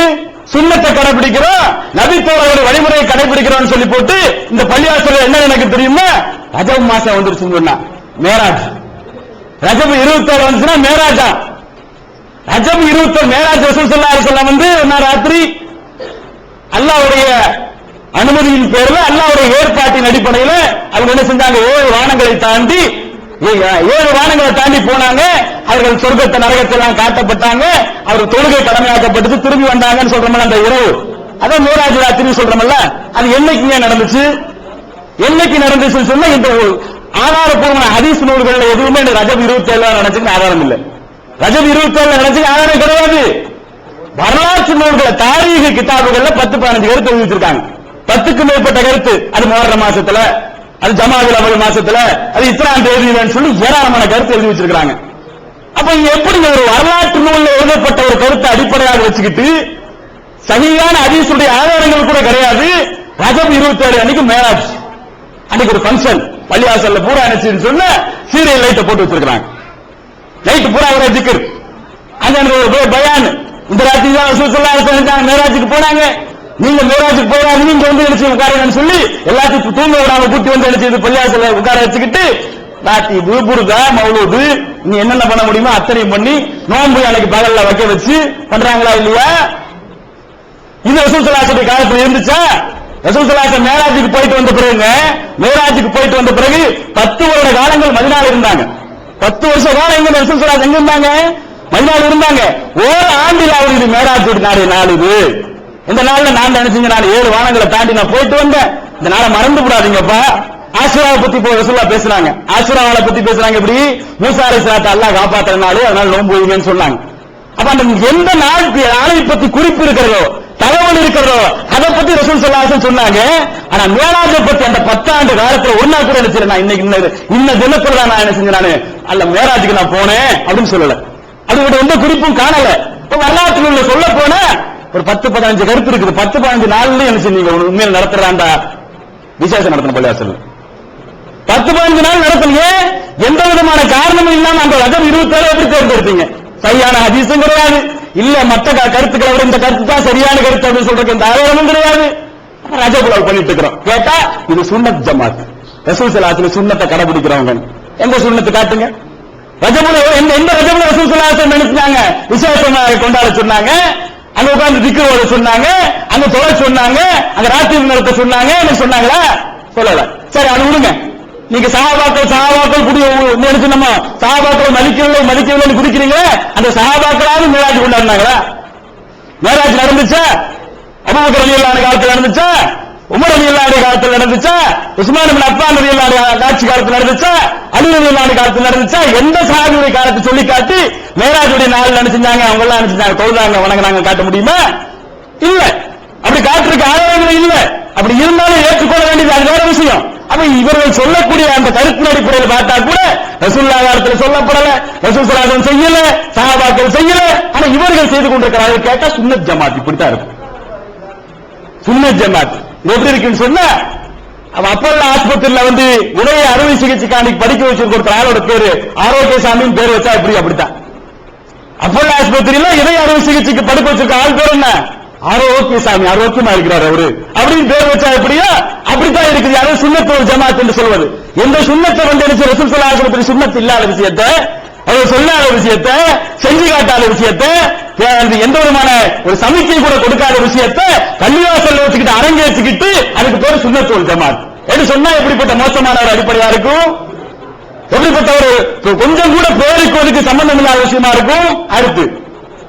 சுண்ணத்தை கடைபிடிக்கிறோம், நபித்தோழர்கள் வழிமுறையை கடைபிடிக்கிறோம் சொல்லி போட்டு இந்த பள்ளியாசல என்ன எனக்கு தெரியுமா, ரஜப் மாசம் வந்துருச்சுன்னு சொன்னா மேராஜ், ரஜப் 27 வந்துச்சுன்னா மேராஜா, ரஜப் 27 மேராஜ் ரசூல் ஸல்லல்லாஹு அலைஹி வஸல்லம் வந்து ஒரு ராத்திரி அல்லாஹ்வுடைய அனுமதியின் பேர்ல அல்லாஹ்வுடைய ஏற்பாட்டின் அடிப்படையில் அவங்க என்ன செஞ்சாங்க, 7 வானங்களை தாண்டி 7 வானங்களை தாண்டி போனாங்க. அவர்கள் சொர்க்கத்தை நரகத்தை எல்லாம் காட்டப்பட்டாங்க. அவர்கள் தொழுகை கடமையாக்கப்பட்டு திரும்பி வந்தாங்கன்னு சொல்றோம்ல அந்த இரவு, அதான் மேராஜ் ராத்திரி சொல்றோம்ல. அது என்னைக்குங்க நடந்துச்சு, என்னைக்கு நடந்துச்சுன்னு சொன்னா இந்த ஆதாரப்பூர்வமான ஹதீஸ் நூல்கள்ல எதுவுமே ரஜப் 27 நடந்துச்சுன்னு ஆதாரம் இல்லை. ரஜப் 27 நடந்துச்சு ஆதாரம் கிடையாது. வரலாற்று நூல்களை தாரீக கிதாபுகள்ல 10-15 கருத்து எழுதி வச்சிருக்காங்க. 10க்கு மேற்பட்ட கருத்து. அது முஹர்ரம் மாசத்துல, அது ஜமாதுல் அவல் மாசத்துல, அது இத்ரான் தேதியிலன்னு சொல்லி ஏராளமான கருத்து எழுதி வச்சிருக்காங்க. அப்ப இங்க எப்படி ஒரு வரலாற்று நூல்ல எழுதப்பட்ட ஒரு கருத்தை அடிப்படையாக வச்சுக்கிட்டு சரியான ஹதீஸுடைய ஆதாரங்கள் கூட கிடையாது. ரஜப் 27 அன்னைக்கு மேராஜ், அன்னைக்கு ஒரு ஃபங்க்ஷன் பள்ளிவாசல்ல பூரா நினைச்சுன்னு சொன்ன சீரியல் லைட்டை போட்டு வச்சிருக்காங்க. லைட் பூரா ஒரு ஜிக்கர், அங்க ஒரு பயான். இந்த ராத்திரி தான் ரசூல் ஸல்லல்லாஹு அலைஹி வஸல்லம் மேராஜுக்கு போனாங்க. நீங்க மேராஜுக்கு போறாங்க, இங்க வந்து நினைச்சு உட்காருங்கன்னு சொல்லி எல்லாத்தையும் தூங்க விடாம கூட்டி வந்து நினைச்சு பள்ளிவாசல்ல உட்கார வச்சுக்கிட்டு ராத்திபு, புர்தா, மௌலூது, நீ என்னென்ன பண்ண முடியுமோ அத்தனையும் பண்ணி நோன்பு அன்னைக்கு பகல்ல வைக்க வச்சு பண்றாங்களா இல்லையா? இது ரசூல் ஸல்லல்லாஹு அலைஹி வஸல்லம் காலத்துல இருந்துச்சா? ரசூல் ஸல்லல்லாஹு அலைஹி வஸல்லம் மேராஜுக்கு போயிட்டு வந்த பிறகு, மேராஜுக்கு போயிட்டு வந்த பிறகு 10 வருட காலங்கள் மதீனால இருந்தாங்க. 10 வருஷ காலம் எங்க ரசூல் ஸல்லல்லாஹு அலைஹி வஸல்லம் எங்க இருந்தாங்க? மதீனால இருந்தாங்க. ஒரு ஆண்டில் அவருக்கு மேராஜ் நாள் இது. இந்த நாள்ல நான் நினைச்சீங்க, நான் 7 வானங்களை தாண்டி நான் போயிட்டு வந்தேன். இந்த நாளை மறந்து விடாதீங்கப்பா. ஆஷுராவை பத்தி ரசூலுல்லாஹ் பேசுறாங்க. ஆஷுராவை பத்தி பேசுறாங்க. எப்படி மூசா அலைஹிஸ்ஸலாத்தை அல்லாஹ் காப்பாத்துற நாள், அதனால நோன்பு வைங்கன்னு சொன்னாங்க. அப்ப அந்த எந்த நாளை பத்தி குறிப்பு இருக்கிறதோ, தகவல் இருக்கிறதோ, அதை பத்தி ரசூல் ஸல்லல்லாஹு அலைஹி வஸல்லம் சொன்னாங்க. ஆனா மேராஜை பத்தி அந்த 10 ஆண்டு காலத்துல ஒன்னா கூட நினைச்சிருந்தேன், நான் இன்னைக்கு இந்த தினத்துல தான் நான் என்ன செஞ்சேன், நானு அல்ல மேராஜுக்கு நான் போனேன் அப்படின்னு சொல்லல. அது எந்த குறிப்பும் காணல. வரலாற்று சொல்ல போன ஒரு 10-15 கருத்து இருக்குது. 10-15 நாள்ல என்ன செஞ்சீங்க, உண்மையில நடத்துறாண்டா விசேஷம் நடத்தணும் பள்ளிவாசல். 10-15 நாள் நடத்துங்க. எந்த விதமான காரணமும் இல்லாம அந்த ரஜப் 27 எப்படி தேர்ந்தெடுத்தீங்க? சரியான ஹதீஸும் கிடையாது, இல்ல மற்ற கருத்துக்களை விட இந்த கருத்து தான் சரியான கருத்து அப்படின்னு சொல்றதுக்கு எந்த ஆதாரமும் கிடையாது. ரஜபுல் பண்ணிட்டு இருக்கிறோம். கேட்டா இது சுன்னத் ஜமாத், ரசூல் ஸல்லல்லாஹு அலைஹி வஸல்லம் சுன்னத்தை கடைபிடிக்கிறவங்க. எந்த சுன்னத்தை காட்டுங்க? ரஜபுல் எந்த ரஜபுல் ரசூல் ஸல்லல்லாஹு அலைஹி வஸல்லம் நினைச்சாங்க விசேஷமாக கொண்டாட சொன்னாங்க, அங்க உட்கார்ந்து திக்ர் ஓத சொன்னாங்க, அங்க தொலை சொன்னாங்க, அங்க ராத்திரி நடத்த சொன்னாங்க, என்ன சொன்னாங்களா? சொல்லல. சரி, அது விடுங்க. நீங்க சஹாபாக்கள் புடிய நினைச்சு நம்ம சஹாபாக்கள் மதிக்கவில்லை குடிக்கிறீங்களே, அந்த சஹாபாக்களாவது மேராஜ் கொண்டாடினாங்களா? மேராஜ் நடந்துச்சா? அபூபக்கர் ரலியல்லாஹு அன்ஹு காலத்துல நடந்துச்சா? உமர் ரலியல்லாஹு காலத்தில் நடந்துச்சா, உஸ்மான் இப்னு அஃபான் ரலியல்லாஹு ஆட்சி காலத்தில் நடந்துச்சா, அலி ரலியல்லாஹு காலத்தில் நடந்துச்சா, எந்த சஹாபியுடைய காலத்தை சொல்லி காட்டி மேராஜுடைய நாள் நினைச்சாங்க, அவங்க எல்லாம் நினைச்சாங்க தொழுதாங்க வணங்குறாங்க காட்ட முடியுமா? இல்ல. அப்படி காட்டுறதுக்கு ஆதாரங்கள் இல்ல. அப்படி இருந்தாலும் ஏற்றுக்கொள்ள வேண்டியது அது வேற விஷயம். அப்ப இவர்கள் சொல்லக்கூடிய அந்த கருத்தின் அடிப்படையில் பார்த்தா கூட ரசூலுல்லாஹி காலத்தில் சொல்லப்படல, ரசூல் ஸல்லல்லாஹு அலைஹி வஸல்லம் செய்யல, சஹாபாக்கள் செய்யல, ஆனா இவர்கள் செய்து கொண்டிருக்கிறார்கள். கேட்டா சுன்னத் ஜமாத் இப்படித்தான் இருக்கும். சுன்னத் ஜமாத் எப்படி இருக்குன்னு சொன்னா, அப்பல்ல ஆஸ்பத்திரியில உடைய அறுவை சிகிச்சைக்காண்டி படிக்க வச்சிருக்க ஆளோட பேரு ஆரோக்கியசாமின்னு பேர் வச்சா எப்படி? அப்படித்தான். அப்பல்ல ஆஸ்பத்திரியில இதய அறுவை சிகிச்சைக்கு படிக்க வச்சிருக்க ஆள் பேர் என்ன? ஆரோக்கியசாமி, ஆரோக்கியமா இருக்கிறார் அவரு அப்படின்னு பேர் வச்சா எப்படியா? அப்படித்தான் இருக்குது. யாரும் சுன்னத் வல் ஜமாத் என்று சொல்வது. எந்த சுன்னத்தை ரசூல் ஸல்லல்லாஹு அலைஹி வஸல்லம் சுன்னத் இல்லாத விஷயத்தை, அவர் சொல்லாத விஷயத்தை, செஞ்சு காட்டாத விஷயத்தை, எந்த விதமான ஒரு சமிக்கை கூட கொடுக்காத விஷயத்தை பள்ளிவாசல்ல வச்சுக்கிட்டு அரங்கேற்றிக்கிட்டு அதுக்கு பேர் சுன்னத் வல் ஜமாத் என்று சொன்னா எப்படிப்பட்ட மோசமான ஒரு அடிப்படையா இருக்கும்? எப்படிப்பட்ட ஒரு கொஞ்சம் கூட பேருக்கு அதுக்கு சம்பந்தம் இல்லாத விஷயமா இருக்கும். அடுத்து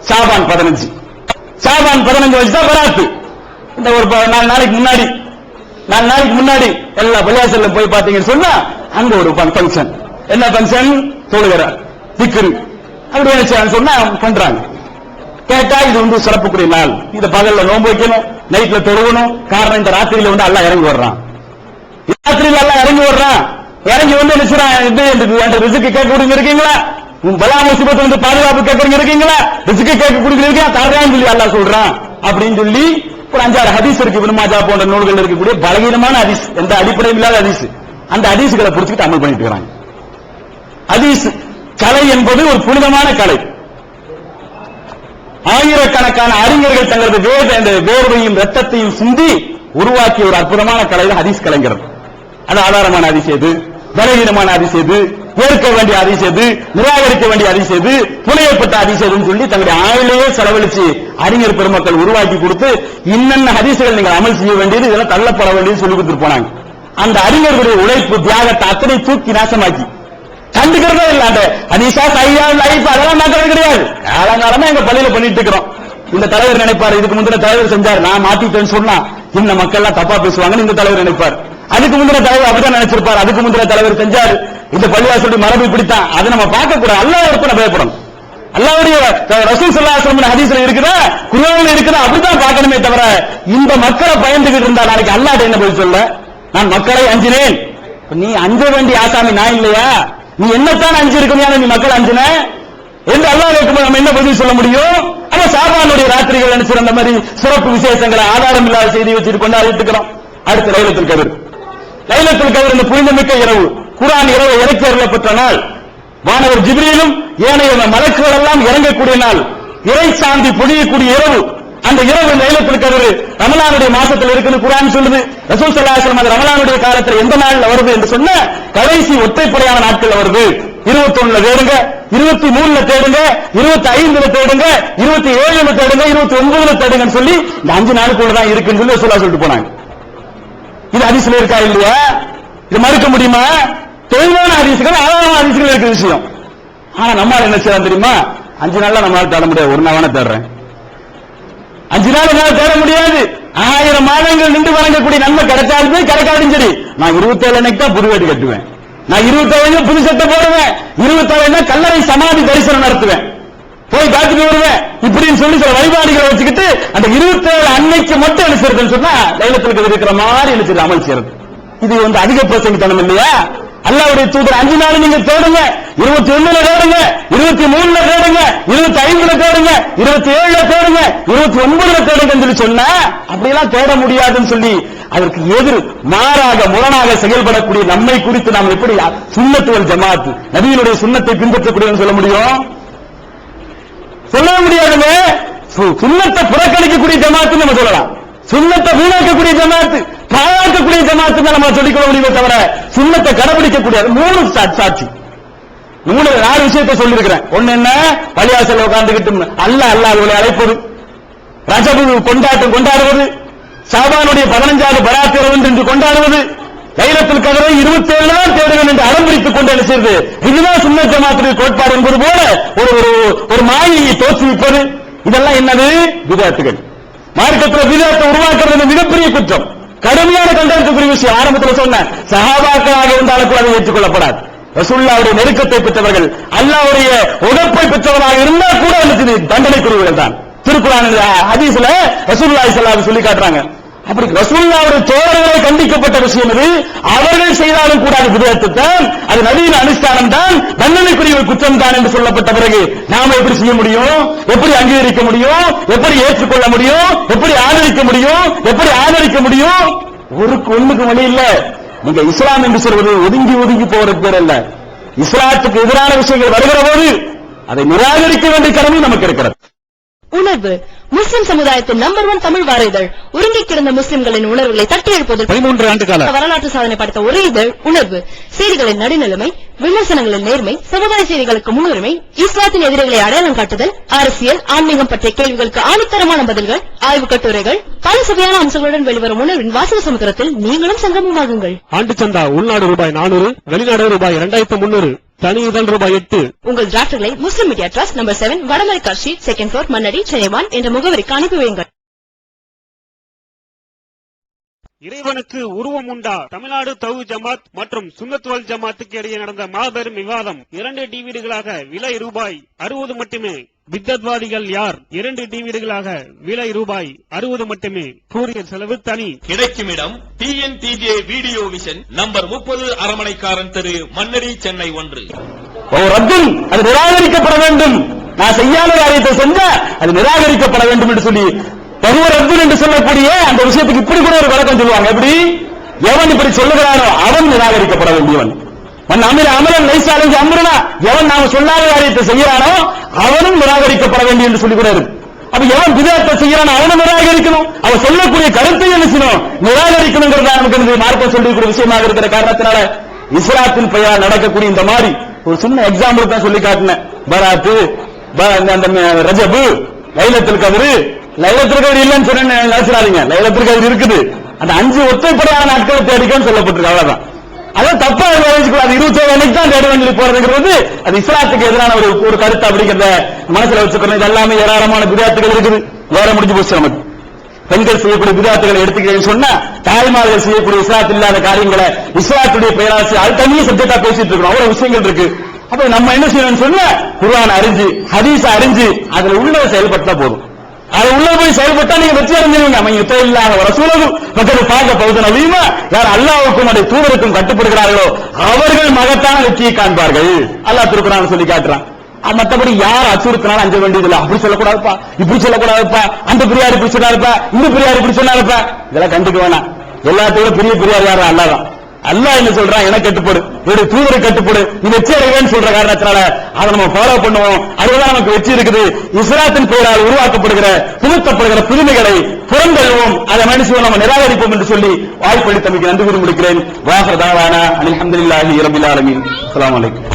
ஷாபான் 15 வச்சுதான் பராத்து. இந்த ஒரு 4 நாளைக்கு முன்னாடி எல்லா பள்ளிவாசல்ல போய் பாத்தீங்கன்னு சொன்னா அங்க ஒரு ஃபங்க்ஷன். என்ன ஃபங்க்ஷன்? தொழுகிற திக்ரு அப்படி நினைச்சான்னு சொன்னா பண்றாங்க. கேட்டா இது சிறப்புக்குரிய நாள், இந்த பகல்ல நோன்பு வைக்கணும், நைட்ல தொழுகணும். காரணம் இந்த ராத்திரியில அல்லாஹ் இறங்கி வர்றான். இறங்கி என்ன ரிஸ்க் கேட்க கொடுங்க இருக்கீங்களா? பலா முசிபத்து பாதுகாப்பு கேட்கறீங்க இருக்கீங்களா? ரிஸ்க் கேட்க கொடுங்க தர்றான்னு சொல்லி அல்லாஹ் சொல்றான் அப்படின்னு சொல்லி ஒரு 5-6 ஹதீஸ் இருக்கு. இப்னு மாஜா போன்ற நூல்கள் இருக்கக்கூடிய பலகீனமான ஹதீஸ், எந்த அடிப்படையும் இல்லாத ஹதீஸ். அந்த ஹதீஸ்களை புடிச்சுக்கிட்டு அமல் பண்ணிட்டு இருக்காங்க. ஹதீஸ் கலை என்பது ஒரு புனிதமான கலை. ஆயிரக்கணக்கான அறிஞர்கள் தங்களது வேர்வையும் ரத்தத்தையும் சிந்தி உருவாக்கிய ஒரு அற்புதமான கலை தான் ஹதீஸ் கலைஞர். அது ஆதாரமான ஹதீஸ் எது, பலவீனமான ஹதீஸ் எது, ஏற்க வேண்டிய ஹதீஸ் எது, நிராகரிக்க வேண்டிய ஹதீஸ் எது, புனையப்பட்ட ஹதீஸ் எதுன்னு சொல்லி தங்களுடைய ஆயுளையே செலவழிச்சு அறிஞர் பெருமக்கள் உருவாக்கி கொடுத்து இன்னென்ன ஹதீஸ்கள் நீங்கள் அமல் செய்ய வேண்டியது, இதெல்லாம் தள்ளப்பட வேண்டியது சொல்லி கொடுத்துட்டு போனாங்க. அந்த அறிஞர்களுடைய உழைப்பு தியாகத்தை அத்தனை தூக்கி நாசமாக்கி கண்டுக்கிறதே இல்ல. அந்த ஹதீஸா சையா லைஃப் அதெல்லாம் மாற்றது கிடையாது. காலங்காலமா எங்க பள்ளியில பண்ணிட்டு இருக்கிறோம். இந்த தலைவர் நினைப்பாரு, இதுக்கு முந்தின தலைவர் செஞ்சார், நான் மாத்திட்டேன்னு சொன்னா இந்த மக்கள் எல்லாம் தப்பா பேசுவாங்கன்னு இந்த தலைவர் நினைப்பார். அதுக்கு முந்தின தலைவர் அப்படிதான் நினைச்சிருப்பார். அதுக்கு முந்தின தலைவர் செஞ்சார், இந்த பள்ளிவாசலுடைய மரபு இப்படித்தான். அதை நம்ம பார்க்க கூடாது. அல்லாஹ் ஒருத்தனை பயப்படணும். அல்லாஹ்வுடைய ரசூல் ஸல்லல்லாஹு அலைஹி வஸல்லம் ஹதீஸ்ல இருக்குதா, குர்ஆன்ல இருக்குதா, அப்படிதான் பார்க்கணுமே தவிர இந்த மக்களை பயந்துகிட்டு இருந்தா நாளைக்கு அல்லாஹ் என்ன பதில் சொல்ல? நான் மக்களை அஞ்சினேன். நீ அஞ்ச வேண்டிய ஆசாமி நான் இல்லையா? நீ என்னத்தான் அஞ்சு இருக்கணும், நீ மக்கள் அஞ்சின என்று அல்லாஹ் கேட்கும்போது நம்ம என்ன பதில் சொல்ல முடியும்? ஆனா ஷாபானுடைய ராத்திரிகள் நினைச்சு அந்த மாதிரி சிறப்பு விசேஷங்களை ஆதாரம் இல்லாத செய்தி வச்சுட்டு கொண்டாடிட்டு இருக்கிறோம். அடுத்து லைலத்துல் கத்ர். லைலத்துல் கத்ர் இந்த புனிதமிக்க இரவு, குர்ஆன் இரவு இறக்கி அருளப்பட்ட நாள், வானவர் ஜிப்ரீலும் ஏனைய மலக்குகள் எல்லாம் இறங்கக்கூடிய நாள், இறை சாந்தி பொழியக்கூடிய இரவு. அந்த இரவு லைலத்துல் கத்ர் ரமலானுடைய மாசத்தில் இருக்குன்னு குர்ஆன் சொல்லுது. ரசூல் ஸல்லல்லாஹு அலைஹி வஸல்லம் ரமலானுடைய காலத்துல எந்த நாள்ல வருது என்று சொன்னா கடைசி ஒற்றைப்படையான நாட்கள் வருது. 21ல தேடுங்க, 23ல தேடுங்க, 25ல தேடுங்க, 27ல தேடுங்க, 29ல தேடுங்கன்னு சொல்லி இந்த 5 நாளுக்குள்ள தான் இருக்குன்னு சொல்லி ரசூலுல்லாஹ் சொல்லிட்டு போனாங்க. இது ஹதீஸ்ல இருக்கா இல்லையா? இது மறுக்க முடியுமா? தெளிவான ஹதீஸ்கள், ஆழமான ஹதீஸ்கள் இருக்கிற விஷயம். ஆனா நம்மால என்ன செய்யலாம் தெரியுமா? 5 நாள்ல நம்மளால தேட முடியாது, ஒரு நாள் வேணா தேடுறேன். 5 நாள் என்னால தேட முடியாது. 1000 மாதங்கள் நின்று வணங்கக்கூடிய நன்மை கிடைச்சாலுமே கிடைக்காதும் சரி, நான் 27 அன்னைக்கு தான் புது வீடு கட்டுவேன், நான் 27 புது சட்டை போடுவேன், 27 கல்லறை சமாதி தரிசனம் நடத்துவேன், போய் பார்த்துட்டு வருவேன் இப்படின்னு சொல்லி சில வழிபாடுகளை வச்சுக்கிட்டு அந்த 27 அன்னைக்கு மட்டும் என்ன செய்யறதுன்னு சொன்னா லைலத்துல் கத்ர் இருக்கிற மாதிரி என்ன செய்யறது, அமல் செய்யறது. இது அதிக பிரசங்கித்தனம் இல்லையா? அல்லாஹ்வுடைய தூதர் 5 நாள் நீங்க தேடுங்க, 21ல தேடுங்க, 23ல தேடுங்க, 25ல தேடுங்க, 27ல தேடுங்க, 29ல தேடுங்கன்னு சொல்லி சொன்னா அப்படியெல்லாம் தேட முடியாதுன்னு சொல்லி அதற்கு எதிர் மாறாக முரணாக செயல்படக்கூடிய நம்மை குறித்து நாம் எப்படி சுன்னத் வல் ஜமாத் நபியினுடைய சுன்னத்தை பின்பற்றக்கூடியவன்னு சொல்ல முடியும்? சொல்ல முடியாதுங்க. சுன்னத்தை புறக்கணிக்கக்கூடிய ஜமாத்து நம்ம சொல்லலாம், சுன்னத்தை வீணாக்கக்கூடிய ஜமாத்து, பாழாக்கக்கூடிய ஜமாத்து நம்ம சொல்லிக்கொள்ள முடியுமே தவிர சுன்னத்தை கடைபிடிக்கக்கூடிய 3 சாட்சி 4 விஷயத்தை சொல்லியிருக்கிறேன். ஒண்ணு என்ன? பள்ளிவாசல்ல உட்கார்ந்துகிட்டு அல்லாஹ் அவர்களை அழைப்பது, ரஜபு கொண்டாட்டம் கொண்டாடுவது, ஷாபானுடைய 15வது பராத் இரவு என்று கொண்டாடுவது, லைலத்துல் கத்ரை 27 தான் தேடுங்கள் என்று அலம்பரித்துக் கொண்டு என்ன செய்வது, இதுதான் சுன்னத் ஜமாத்துடைய கோட்பாடு என்பது போல ஒரு மாயையை தோற்றுவிப்பது. இதெல்லாம் என்னது? பிதஅத்துகள். மார்க்கத்தில் பிதஅத்தை உருவாக்குறது மிகப்பெரிய குற்றம். கடுமையான கண்டனத்துக்குரிய விஷயம். ஆரம்பத்தில் சொன்ன சஹாபாக்களாக இருந்தாலும் கூட அதை ஏற்றுக்கொள்ளப்படாது. ரசூலுல்லாஹ்வுடைய நெருக்கத்தை பெற்றவர்கள், அல்லாஹ்வுடைய உடற்பை பெற்றவராக இருந்தால் கூட தண்டனைக்குரியவர்கள் தான். திருக்குர்ஆன் ஹதீஸ்ல ரசூலுல்லாஹி ஸல்லல்லாஹு அலைஹி சொல்லி காட்டுறாங்க. அப்படி ரசூலுல்லாஹ்வுடைய தோழர்களை கண்டிக்கப்பட்ட விஷயம் இது. அவர்கள் செய்தாலும் கூட அது விதத்து தான், அது நவீன அனுஷ்டானம் தான், தண்டனைக்குரிய குற்றம் தான் என்று சொல்லப்பட்ட பிறகு நாம எப்படி செய்ய முடியும்? எப்படி அங்கீகரிக்க முடியும்? எப்படி ஏற்றுக்கொள்ள முடியும்? எப்படி ஆதரிக்க முடியும்? எப்படி ஆதரிக்க முடியும்? ஒண்ணுக்கு வழி இல்ல. நீங்க இஸ்லாம் என்று சொல்வது ஒதுங்கி ஒதுங்கி போறது பேர் அல்ல. இஸ்லாத்துக்கு எதிரான விஷயங்கள் வருகிற போது அதை நிராகரிக்க வேண்டிய கடமை நமக்கு இருக்கிறது. உணர்வு முஸ்லிம் சமுதாயத்தின் நம்பர் 1 தமிழ் வார இதழ். உறங்கிக் கிடந்த முஸ்லிம்களின் உணர்வுகளை தட்டி எழுப்புவதில் 13 ஆண்டு கால வரலாற்று சாதனை படைத்த ஒரே இதழ் உணர்வு. செய்திகளின் நடுநிலைமை, விமர்சனங்களின் நேர்மை, சமுதாய செய்திகளுக்கு முன்னுரிமை, இஸ்லாத்தின் எதிரிகளை அடையாளம் காட்டுதல், அரசியல், ஆன்மீகம் பற்றிய கேள்விகளுக்கு ஆணித்தரமான பதில்கள், ஆய்வுக் கட்டுரைகள், பல சுவையான அம்சங்களுடன் வெளிவரும் உணர்வின் வாசக சமுத்திரத்தில் நீங்களும் சங்கமமாகுங்கள். ஆண்டு சந்தா உள்நாடு ரூபாய் 400, வெளிநாடு ரூபாய் 2300, தனி இதழ் ரூபாய் 8. உங்கள் டிராஃப்ட்களை Muslim media trust number 7 Vadamalaikar street 2nd floor Mannady Chennai 1 என்ற முகவரிக்கு அனுப்பி வையுங்கள். இறைவனுக்கு உருவம் உண்டா? தமிழ்நாடு தௌஹீத் ஜமாத் மற்றும் சுன்னத் வல் ஜமாத்துக்கு இடையே நடந்த மாபெரும் விவாதம். 2 டிவிடிகளாக விலை ரூபாய் 60 மட்டுமே. பித்தத்வாதிகள் யார்? 2 டிவிடிகளாக விலை ரூபாய் 60 மட்டுமே. கூறிய செலவு தனி. கிடைக்கும் இடம் TNTJ வீடியோ விஷன் நம்பர் 30 அரமனைக்காரன் தெரு மன்னடி சென்னை 1. அது நிராகரிக்கப்பட வேண்டும். நான் செய்யாத காரியத்தை செஞ்சா அது நிராகரிக்கப்பட வேண்டும் என்று சொல்லி பகுவரத்து என்று சொல்லக்கூடிய அந்த விஷயத்துக்கு இப்படி கூட ஒரு வழக்கம் சொல்லுவாங்க. எப்படி? எவன் இப்படி சொல்லுகிறானோ அவன் நிராகரிக்கப்பட வேண்டியவன். அமலன் லைசாலி அம்ருனா, எவன் நாம சொல்லாத காரியத்தை செய்யறானோ அவனும் நிராகரிக்கப்பட வேண்டும் என்று சொல்லி கூட இருக்கு. அப்ப எவன் விதத்தை செய்யறானோ அவனும் நிராகரிக்கணும். அவன் சொல்லக்கூடிய கருத்தை என்ன செய்யணும்? நிராகரிக்கணுங்கிறதா நமக்கு மார்க்கம் சொல்லக்கூடிய விஷயமாக இருக்கிற காரணத்தினால இஸ்லாத்தின் பெயரால் நடக்கக்கூடிய இந்த மாதிரி ஒரு சின்ன எக்ஸாம்பிள் தான் சொல்லி காட்டினேன். பராத்து, ரஜபு, லைலத்துல் கத்ர். லைலத்துல் கத்ர் இல்லைன்னு சொன்ன நினைச்சிடாதீங்க, லைலத்துல் கத்ர் இருக்குது. அந்த 5 ஒற்றைப்படையான நாட்களை தேடிக்கன்னு சொல்லப்பட்டிருக்கு. அவ்வளவுதான். அதான் தப்பா அது 27 அன்னைக்கு தான் தேட வேண்டி போறதுங்கிறது அது இஸ்லாத்துக்கு எதிரான ஒரு கருத்து அப்படிங்கிறத மனசுல வச்சுக்கணும். இது எல்லாமே ஏராளமான விதத்துகள் இருக்குது. வேற முடிஞ்சு போச்சு நமக்கு. பெண்கள் செய்யக்கூடிய விதத்துகளை எடுத்துக்கிறேன்னு சொன்னா தாய்மார்கள் செய்யக்கூடிய இஸ்லாத்தில் இல்லாத காரியங்களை இஸ்லாத்துடைய பெயராசி அது தனியே சப்ஜெக்டா பேசிட்டு இருக்கணும். அவ்வளவு விஷயங்கள் இருக்கு. அப்ப நம்ம என்ன செய்யணும்னு சொன்னா குர்ஆன் அறிஞ்சு ஹதீஸ் அறிஞ்சு அதுல உள்ள செயல்பட்டா போதும். அது உள்ள போய் செயல்பட்டா நீங்க வெற்றி அடைஞ்சிருவீங்க. அவன் இல்லாத ரசூலுக்கும் மக்கள் பார்க்க பகுதி நவீமா யார் அல்லாஹ்வுக்கும் அதை தூதருக்கும் கட்டுப்படுகிறார்களோ அவர்கள் மகத்தான வெற்றியை காண்பார்கள். அல்லாஹ் திருக்குர்ஆன் சொல்லி காட்டுறான். மற்றபடி யார் அச்சுறுத்தினாலும் அஞ்ச வேண்டியதில்லை. அப்படி சொல்லக்கூடாதுப்பா, இப்படி சொல்லக்கூடாதுப்பா, அந்த பிரியார் இப்படி சொன்னாருப்பா, இந்த பிரியார் இப்படி சொன்னாருப்பா, இதெல்லாம் கண்டுக்க வேணாம். எல்லாத்தோட பெரிய பிரியார் யாரும் அல்லாதான். அல்லாஹ் என்ன சொல்றான்? எனக்கு கட்டுப்படு, என்னுடைய தூதரை கட்டுப்படு, நீ வெற்றி அடைவேன்னு சொல்ற காரணத்தினால அதை நம்ம ஃபாலோ பண்ணுவோம். அதுதான் நமக்கு வெற்றி இருக்குது. இஸ்லாத்தின் பெயரால் உருவாக்கப்படுகிற புகுத்தப்படுகிற புதுமைகளை புறந்தள்ளுவோம், அதை மனுஷன் நம்ம நிராகரிப்போம் என்று சொல்லி வாய்ப்பளித்தமைக்கு நன்றி கூறி முடிக்கிறேன். வாஹர் தாவானா அல்ஹம்துலில்லாஹி ரப்பில் ஆலமீன். அஸ்ஸலாமு அலைக்கும்.